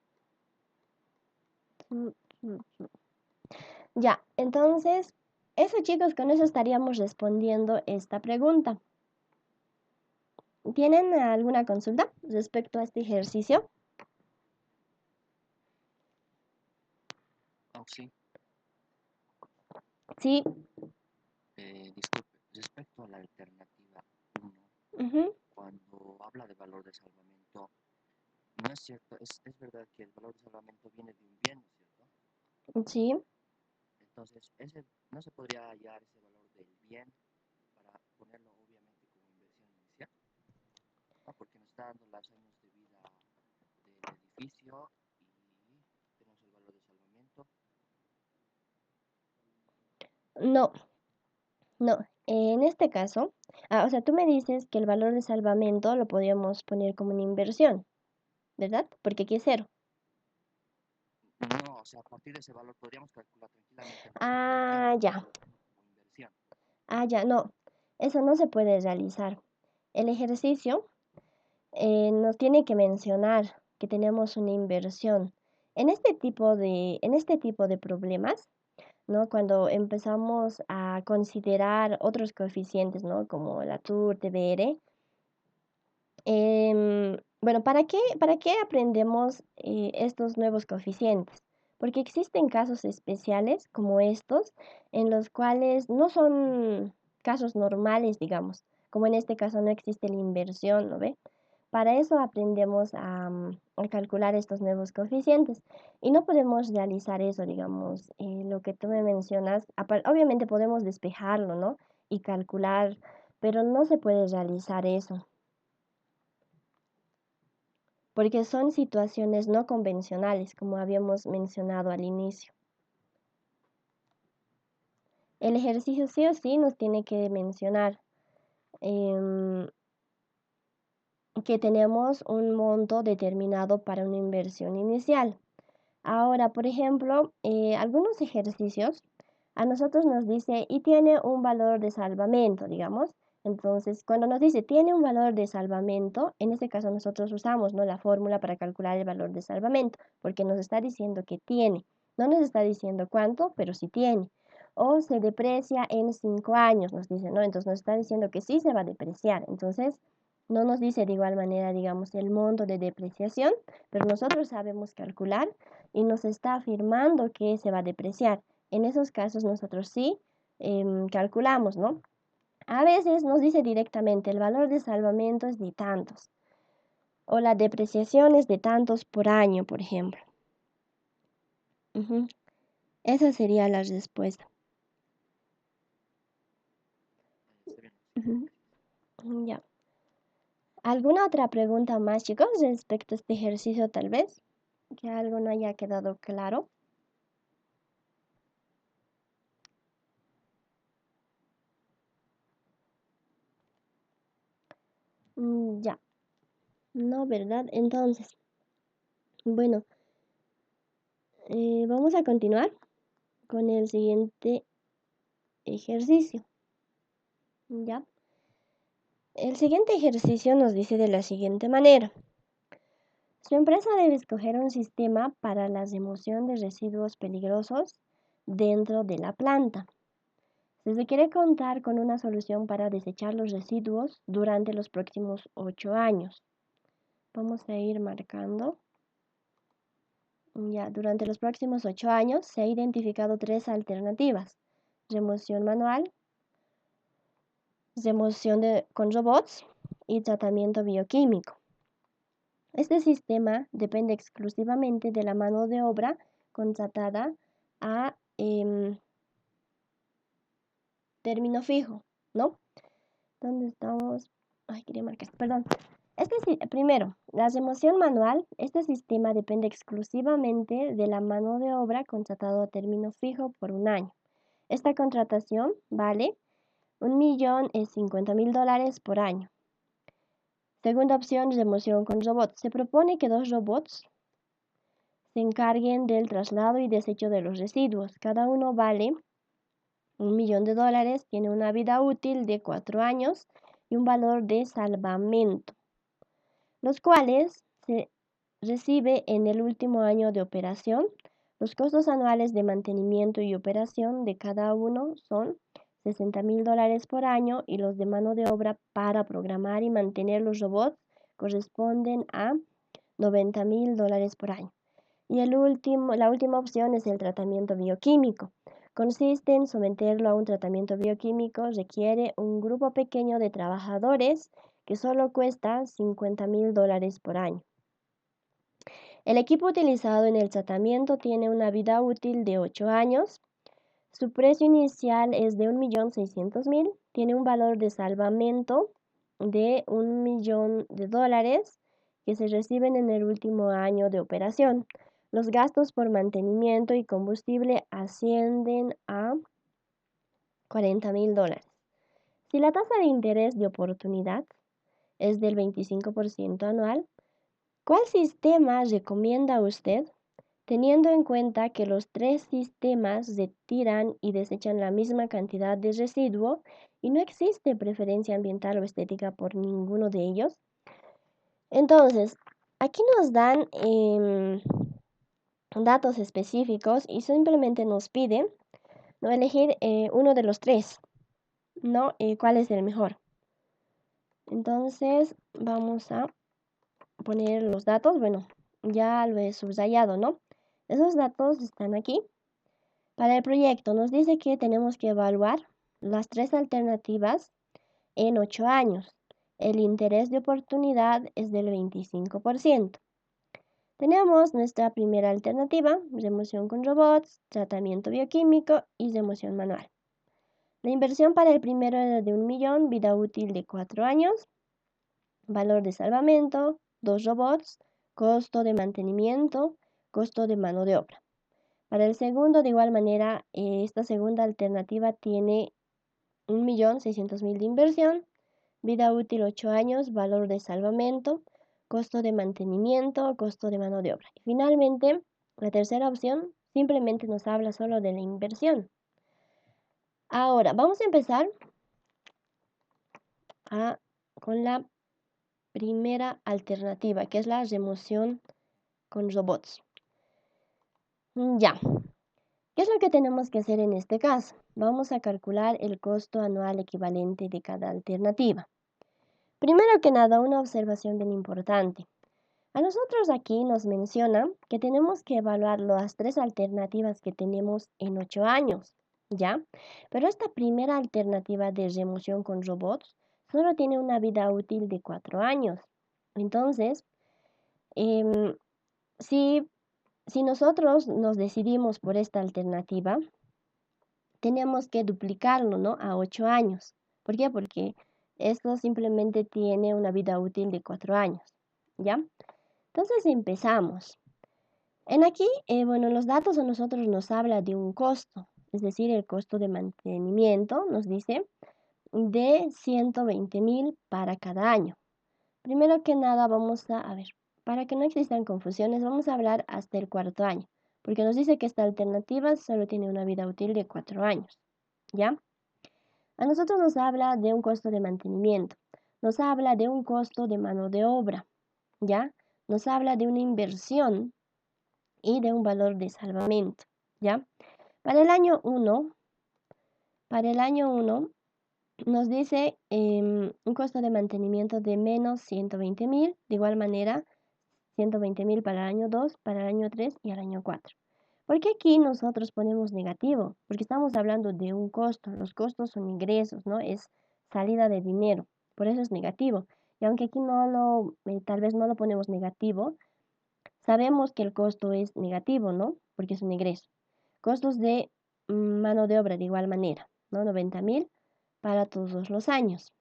Ya, entonces, eso chicos, con eso estaríamos respondiendo esta pregunta. ¿Tienen alguna consulta respecto a este ejercicio? Sí. Disculpe, respecto a la alternativa 1, Ujú. cuando habla de valor de salvamento, no es cierto, es verdad que el valor de salvamento viene de un bien, ¿no es cierto? Sí. Entonces, no se podría hallar ese valor del bien para ponerlo obviamente como inversión inicial, ¿no? Porque nos está dando los años de vida del edificio y tenemos el valor de salvamento. No, no. En este caso, o sea, tú me dices que el valor de salvamento lo podríamos poner como una inversión, ¿verdad? Porque aquí es cero. No, o sea, a partir de ese valor podríamos calcular tranquilamente el valor del bien Ah, y ya. ponerlo como inversión. Ah, ya, no. Eso no se puede realizar. El ejercicio nos tiene que mencionar que tenemos una inversión. En este tipo de problemas, ¿no? Cuando empezamos a considerar otros coeficientes, ¿no? Como la TUR, TBR. Bueno, ¿para qué aprendemos estos nuevos coeficientes? Porque existen casos especiales como estos, en los cuales no son casos normales, digamos, como en este caso no existe la inversión, ¿no ve? Para eso aprendemos a calcular estos nuevos coeficientes y no podemos realizar eso, digamos, lo que tú me mencionas. Obviamente podemos despejarlo, ¿no? Y calcular, pero no se puede realizar eso porque son situaciones no convencionales, como habíamos mencionado al inicio. El ejercicio sí o sí nos tiene que mencionar em, que tenemos un monto determinado para una inversión inicial. Ahora, por ejemplo, algunos ejercicios a nosotros nos dice y tiene un valor de salvamento, digamos. Entonces, cuando nos dice tiene un valor de salvamento, en este caso nosotros usamos, ¿no?, la fórmula para calcular el valor de salvamento, porque nos está diciendo que tiene. No nos está diciendo cuánto, pero sí tiene. O se deprecia en 5 años, nos dice, ¿no? Entonces nos está diciendo que sí se va a depreciar. Entonces, no nos dice de igual manera, digamos, el monto de depreciación, pero nosotros sabemos calcular y nos está afirmando que se va a depreciar. En esos casos nosotros sí calculamos, ¿no? A veces nos dice directamente el valor de salvamento es de tantos o la depreciación es de tantos por año, por ejemplo. Ujú. Esa sería la respuesta. Está bien, Ujú. gracias. Ya. ¿Alguna otra pregunta más, chicos, respecto a este ejercicio tal vez? Que algo no haya quedado claro. Ya. No, ¿verdad? Entonces, bueno, vamos a continuar con el siguiente ejercicio. ¿Ya? El siguiente ejercicio nos dice de la siguiente manera. Su empresa debe escoger un sistema para la remoción de residuos peligrosos dentro de la planta. Se requiere contar con una solución para desechar los residuos durante los próximos 8 años. Vamos a ir marcando. Ya, durante los próximos 8 años se ha identificado 3 alternativas. Remoción manual, remoción con robots y tratamiento bioquímico. Este sistema depende exclusivamente de la mano de obra contratada a término fijo, ¿no? ¿Dónde estamos? Ay, quería marcar, perdón. Primero, la remoción manual. Este sistema depende exclusivamente de la mano de obra contratada a término fijo por un año. Esta contratación vale $1.050.000 por año. Segunda opción, remoción con robots. Se propone que 2 robots se encarguen del traslado y desecho de los residuos. Cada uno vale $1.000.000, tiene una vida útil de 4 años y un valor de salvamento, los cuales se recibe en el último año de operación. Los costos anuales de mantenimiento y operación de cada uno son $60.000 por año y los de mano de obra para programar y mantener los robots corresponden a $90.000 por año. Y la última opción es el tratamiento bioquímico. Consiste en someterlo a un tratamiento bioquímico, requiere un grupo pequeño de trabajadores que solo cuesta $50.000 por año. El equipo utilizado en el tratamiento tiene una vida útil de 8 años. Su precio inicial es de $1.600.000. Tiene un valor de salvamento de $1.000.000 que se reciben en el último año de operación. Los gastos por mantenimiento y combustible ascienden a $40.000. Si la tasa de interés de oportunidad es del 25% anual, ¿cuál sistema recomienda usted? Teniendo en cuenta que los 3 sistemas retiran y desechan la misma cantidad de residuo y no existe preferencia ambiental o estética por ninguno de ellos. Entonces, aquí nos dan datos específicos y simplemente nos piden no elegir uno de los 3, ¿no? ¿Cuál es el mejor? Entonces, vamos a poner los datos. Bueno, ya lo he subrayado, ¿no? Esos datos están aquí. Para el proyecto nos dice que tenemos que evaluar las 3 alternativas en 8 años. El interés de oportunidad es del 25%. Tenemos nuestra primera alternativa, remoción con robots, tratamiento bioquímico y remoción manual. La inversión para el primero era de $1.000.000, vida útil de 4 años, valor de salvamento, 2 robots, costo de mantenimiento, costo de mano de obra. Para el segundo, de igual manera, esta segunda alternativa tiene $1.600.000 de inversión, vida útil 8 años, valor de salvamento, costo de mantenimiento, costo de mano de obra. Y finalmente, la tercera opción simplemente nos habla solo de la inversión. Ahora, vamos a empezar con la primera alternativa, que es la remoción con robots. Ya. ¿Qué es lo que tenemos que hacer en este caso? Vamos a calcular el costo anual equivalente de cada alternativa. Primero que nada, una observación bien importante. A nosotros aquí nos menciona que tenemos que evaluar las 3 alternativas que tenemos en 8 años, ¿ya? Pero esta primera alternativa de remoción con robots solo tiene una vida útil de 4 años. Entonces, si nosotros nos decidimos por esta alternativa, tenemos que duplicarlo, ¿no? A 8 años. ¿Por qué? Porque esto simplemente tiene una vida útil de 4 años, ¿ya? Entonces empezamos. En aquí, bueno, los datos a nosotros nos habla de un costo, es decir, el costo de mantenimiento nos dice de $120.000 para cada año. Primero que nada vamos a ver, para que no existan confusiones, vamos a hablar hasta el 4.º año, porque nos dice que esta alternativa solo tiene una vida útil de 4 años, ¿ya? A nosotros nos habla de un costo de mantenimiento, nos habla de un costo de mano de obra, ¿ya? Nos habla de una inversión y de un valor de salvamento, ¿ya? Para el año 1 nos dice un costo de mantenimiento de menos $120.000, de igual manera $120.000 para el año 2, para el año 3 y el año 4. ¿Por qué aquí nosotros ponemos negativo? Porque estamos hablando de un costo, los costos son ingresos, ¿no? Es salida de dinero, por eso es negativo. Y aunque aquí tal vez no lo ponemos negativo, sabemos que el costo es negativo, ¿no? Porque es un ingreso. Costos de mano de obra de igual manera, ¿no? $90.000 para todos los años,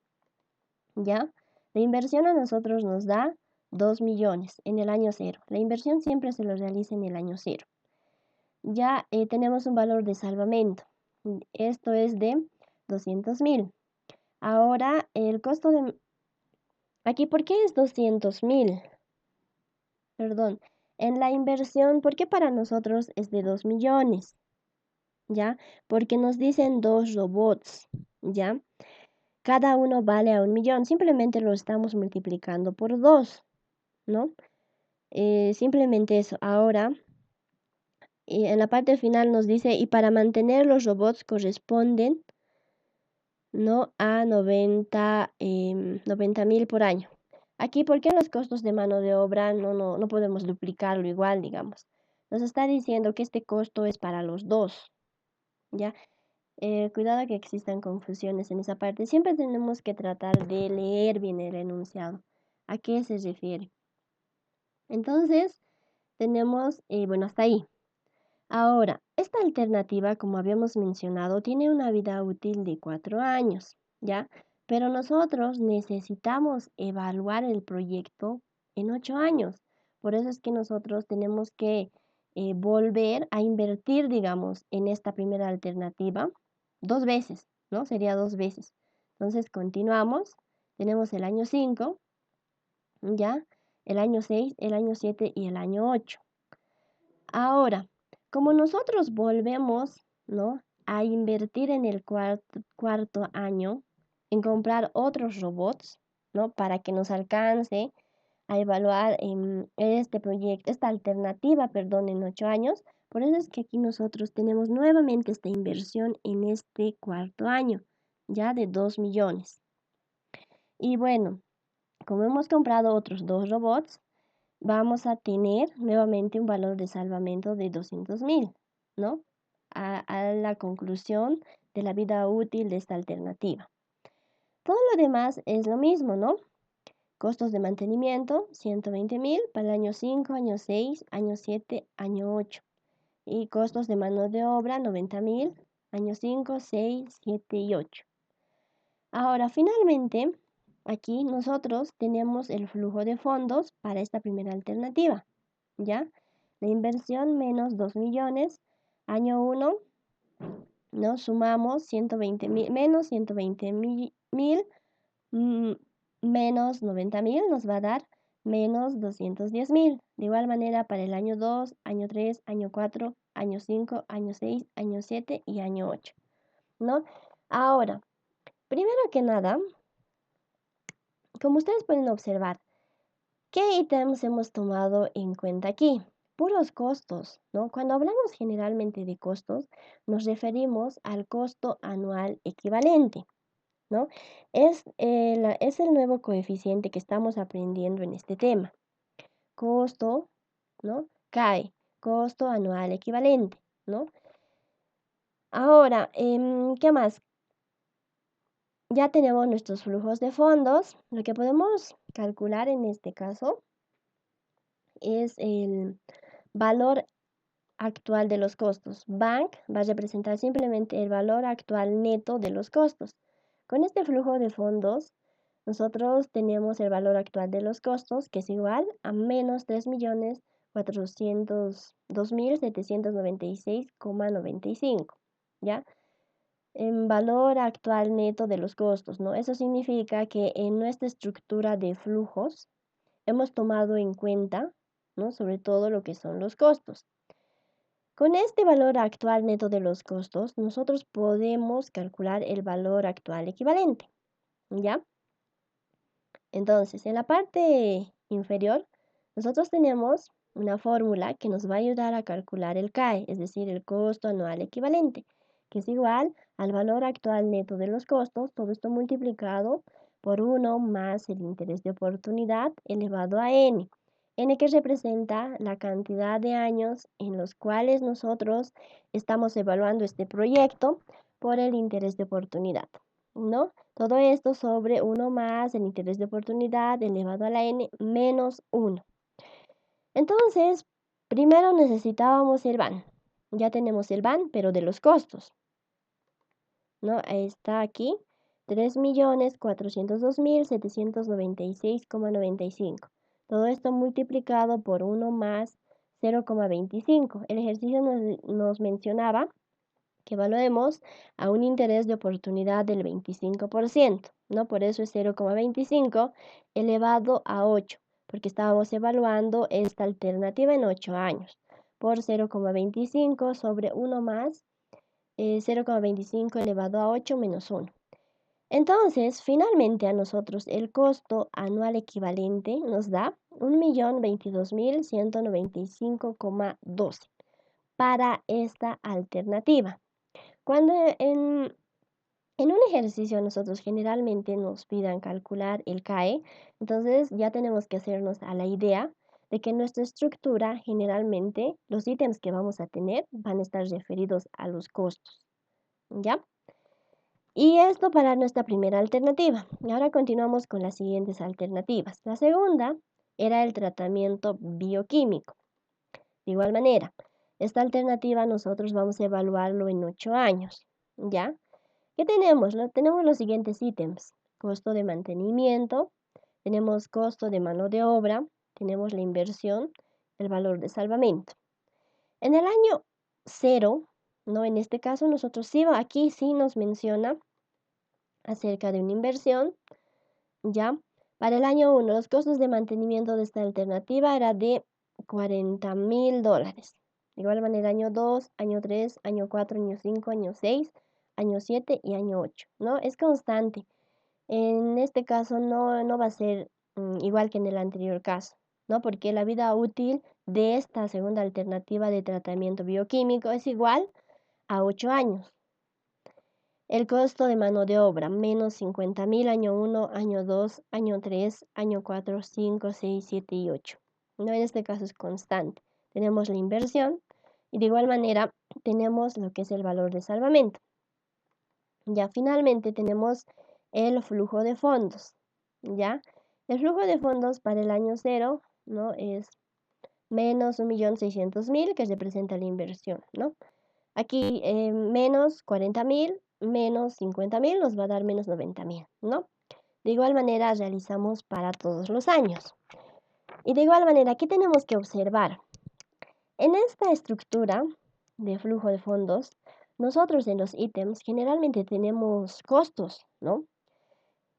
¿ya? La inversión a nosotros nos da 2 millones en el año 0. La inversión siempre se lo realiza en el año 0. Ya tenemos un valor de salvamento. Esto es de 200.000. Ahora el costo de... Aquí, ¿por qué es 200.000? Perdón. En la inversión, ¿por qué para nosotros es de 2 millones? ¿Ya? Porque nos dicen 2 robots, ¿ya? Cada uno vale a 1 millón. Simplemente lo estamos multiplicando por 2, ¿no? Simplemente eso. Ahora, en la parte final nos dice, y para mantener los robots corresponden, ¿no? A 90.000 por año. Aquí, ¿por qué los costos de mano de obra no podemos duplicarlo igual, digamos? Nos está diciendo que este costo es para los dos, ¿ya? Cuidado que existan confusiones en esa parte. Siempre tenemos que tratar de leer bien el enunciado. ¿A qué se refiere? Entonces, tenemos, bueno, hasta ahí. Ahora, esta alternativa, como habíamos mencionado, tiene una vida útil de 4 años, ¿ya? Pero nosotros necesitamos evaluar el proyecto en 8 años. Por eso es que nosotros tenemos que volver a invertir, digamos, en esta primera alternativa 2 veces, ¿no? Sería 2 veces. Entonces, continuamos. Tenemos el año 5, ¿ya? El año 6, el año 7 y el año 8. Ahora, como nosotros volvemos, ¿no?, a invertir en el cuarto año en comprar otros robots, ¿no?, para que nos alcance a evaluar este proyecto, esta alternativa, perdón, en 8 años. Por eso es que aquí nosotros tenemos nuevamente esta inversión en este cuarto año, ya de 2 millones. Y bueno, como hemos comprado otros 2 robots, vamos a tener nuevamente un valor de salvamento de 200.000, ¿no? A la conclusión de la vida útil de esta alternativa. Todo lo demás es lo mismo, ¿no? Costos de mantenimiento, 120.000 para el año 5, año 6, año 7, año 8. Y costos de mano de obra, 90.000, año 5, 6, 7 y 8. Ahora, finalmente, aquí nosotros tenemos el flujo de fondos para esta primera alternativa, ¿ya? La inversión menos 2 millones, año 1, nos sumamos 120.000, menos 120.000, menos 90.000 nos va a dar menos 210.000. De igual manera para el año 2, año 3, año 4, año 5, año 6, año 7 y año 8, ¿no? Ahora, primero que nada, como ustedes pueden observar, ¿qué ítems hemos tomado en cuenta aquí? Puros costos, ¿no? Cuando hablamos generalmente de costos, nos referimos al costo anual equivalente, ¿no? Es el nuevo coeficiente que estamos aprendiendo en este tema. Costo, ¿no? CAE, costo anual equivalente, ¿no? Ahora, ¿qué más? Ya tenemos nuestros flujos de fondos. Lo que podemos calcular en este caso es el valor actual de los costos. Bank va a representar simplemente el valor actual neto de los costos. Con este flujo de fondos, nosotros tenemos el valor actual de los costos, que es igual a menos 3.402.796,95, ¿ya? En valor actual neto de los costos, ¿no? Eso significa que en nuestra estructura de flujos hemos tomado en cuenta, ¿no?, sobre todo lo que son los costos. Con este valor actual neto de los costos, nosotros podemos calcular el valor actual equivalente, ¿ya? Entonces, en la parte inferior, nosotros tenemos una fórmula que nos va a ayudar a calcular el CAE, es decir, el costo anual equivalente, que es igual al valor actual neto de los costos, todo esto multiplicado por 1 más el interés de oportunidad elevado a n. N que representa la cantidad de años en los cuales nosotros estamos evaluando este proyecto por el interés de oportunidad, ¿no? Todo esto sobre 1 más el interés de oportunidad elevado a la n menos 1. Entonces, primero necesitábamos el VAN. Ya tenemos el VAN, pero de los costos, ¿no? Está aquí, 3.402.796,95. Todo esto multiplicado por 1 más 0,25. El ejercicio nos mencionaba que evaluemos a un interés de oportunidad del 25%, ¿no? Por eso es 0,25 elevado a 8, porque estábamos evaluando esta alternativa en 8 años, por 0,25 sobre 1 más 0,25 elevado a 8 menos 1. Entonces, finalmente a nosotros el costo anual equivalente nos da 1.022.195,12 para esta alternativa. Cuando en un ejercicio nosotros generalmente nos pidan calcular el CAE, entonces ya tenemos que hacernos a la idea de que en nuestra estructura generalmente los ítems que vamos a tener van a estar referidos a los costos, ¿ya? Y esto para nuestra primera alternativa. Ahora continuamos con las siguientes alternativas. La segunda era el tratamiento bioquímico. De igual manera, esta alternativa nosotros vamos a evaluarlo en 8 años, ¿ya? ¿Qué tenemos? Tenemos los siguientes ítems. Costo de mantenimiento, tenemos costo de mano de obra, tenemos la inversión, el valor de salvamento. En el año 0, ¿no? En este caso nosotros sí, aquí sí nos menciona acerca de una inversión, ¿ya? Para el año 1, los costos de mantenimiento de esta alternativa era de $40,000. De igual manera, año 2, año 3, año 4, año 5, año 6, año 7 y año 8, ¿no? Es constante. En este caso no va a ser igual que en el anterior caso, ¿no? Porque la vida útil de esta segunda alternativa de tratamiento bioquímico es igual a 8 años. El costo de mano de obra, menos 50,000, año 1, año 2, año 3, año 4, 5, 6, 7 y 8. No, en este caso es constante. Tenemos la inversión y de igual manera tenemos lo que es el valor de salvamento. Ya finalmente tenemos el flujo de fondos, ¿ya? El flujo de fondos para el año 0, ¿no? Es menos 1.600.000, que representa la inversión, ¿no? Aquí menos 40,000, menos 50,000 nos va a dar menos 90,000, ¿no? De igual manera realizamos para todos los años. Y de igual manera, ¿qué tenemos que observar? En esta estructura de flujo de fondos, nosotros en los ítems generalmente tenemos costos, ¿no?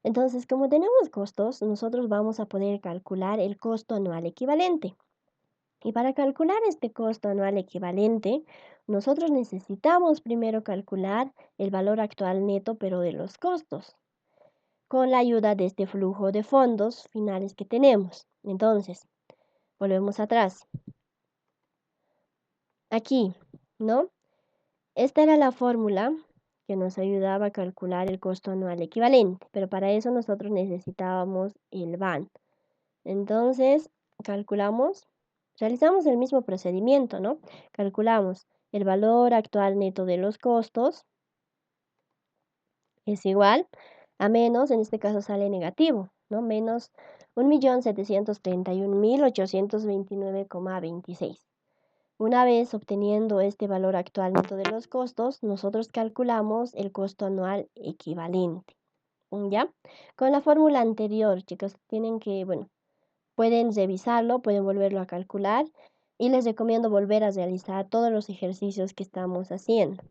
Entonces, como tenemos costos, nosotros vamos a poder calcular el costo anual equivalente. Y para calcular este costo anual equivalente, nosotros necesitamos primero calcular el valor actual neto, pero de los costos, con la ayuda de este flujo de fondos finales que tenemos. Entonces, volvemos atrás. Aquí, ¿no? Esta era la fórmula que nos ayudaba a calcular el costo anual equivalente, pero para eso nosotros necesitábamos el VAN. Entonces, realizamos el mismo procedimiento, ¿no? Calculamos el valor actual neto de los costos es igual a menos, en este caso sale negativo, ¿no? Menos 1.731.829,26. Una vez obteniendo este valor actual neto de los costos, nosotros calculamos el costo anual equivalente, ¿ya? Con la fórmula anterior, chicos, tienen que, bueno, pueden revisarlo, pueden volverlo a calcular y les recomiendo volver a realizar todos los ejercicios que estamos haciendo.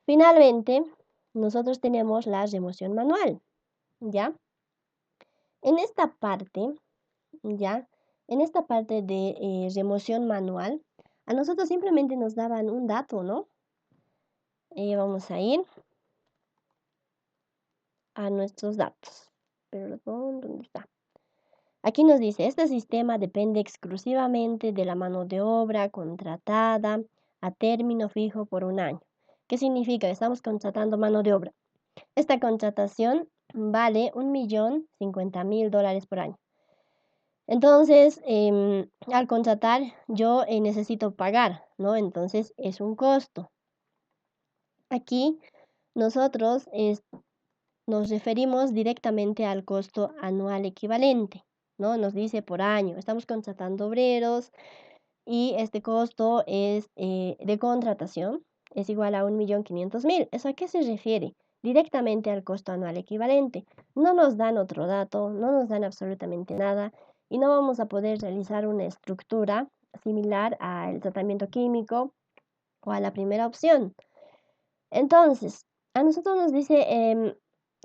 Finalmente, nosotros tenemos la remoción manual, ¿ya? En esta parte, ¿ya? En esta parte de remoción manual, a nosotros simplemente nos daban un dato, ¿no? Vamos a ir a nuestros datos. Perdón, ¿dónde está? Aquí nos dice, este sistema depende exclusivamente de la mano de obra contratada a término fijo por un año. ¿Qué significa? Estamos contratando mano de obra. Esta contratación vale $1.050.000 por año. Entonces, al contratar, yo necesito pagar, ¿no? Entonces, es un costo. Aquí, nosotros nos referimos directamente al costo anual equivalente, ¿no? Nos dice por año. Estamos contratando obreros y este costo es de contratación es igual a 1.500.000. ¿Eso a qué se refiere? Directamente al costo anual equivalente. No nos dan otro dato, no nos dan absolutamente nada y no vamos a poder realizar una estructura similar al tratamiento químico o a la primera opción. Entonces, a nosotros nos dice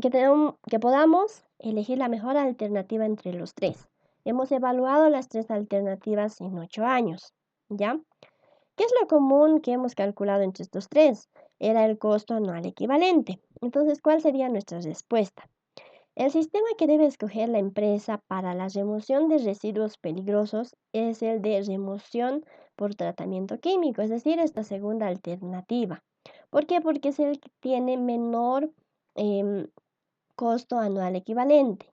que podamos elegir la mejor alternativa entre los tres. Hemos evaluado las tres alternativas en 8 años, ¿ya? ¿Qué es lo común que hemos calculado entre estos tres? Era el costo anual equivalente. Entonces, ¿cuál sería nuestra respuesta? El sistema que debe escoger la empresa para la remoción de residuos peligrosos es el de remoción por tratamiento químico, es decir, esta segunda alternativa. ¿Por qué? Porque es el que tiene menor costo anual equivalente,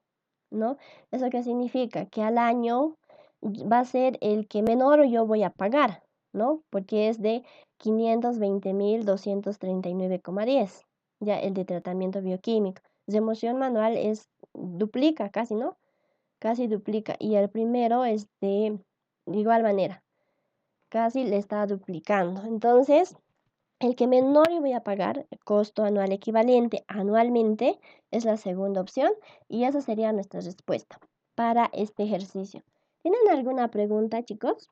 ¿no? ¿Eso qué significa? Que al año va a ser el que menor yo voy a pagar, ¿no? Porque es de 520.239,10. Ya el de tratamiento bioquímico. Remoción manual duplica casi, ¿no? Casi duplica. Y el primero es de igual manera. Casi le está duplicando. Entonces, el que menor yo voy a pagar, el costo anual equivalente anualmente, es la segunda opción. Y esa sería nuestra respuesta para este ejercicio. ¿Tienen alguna pregunta, chicos?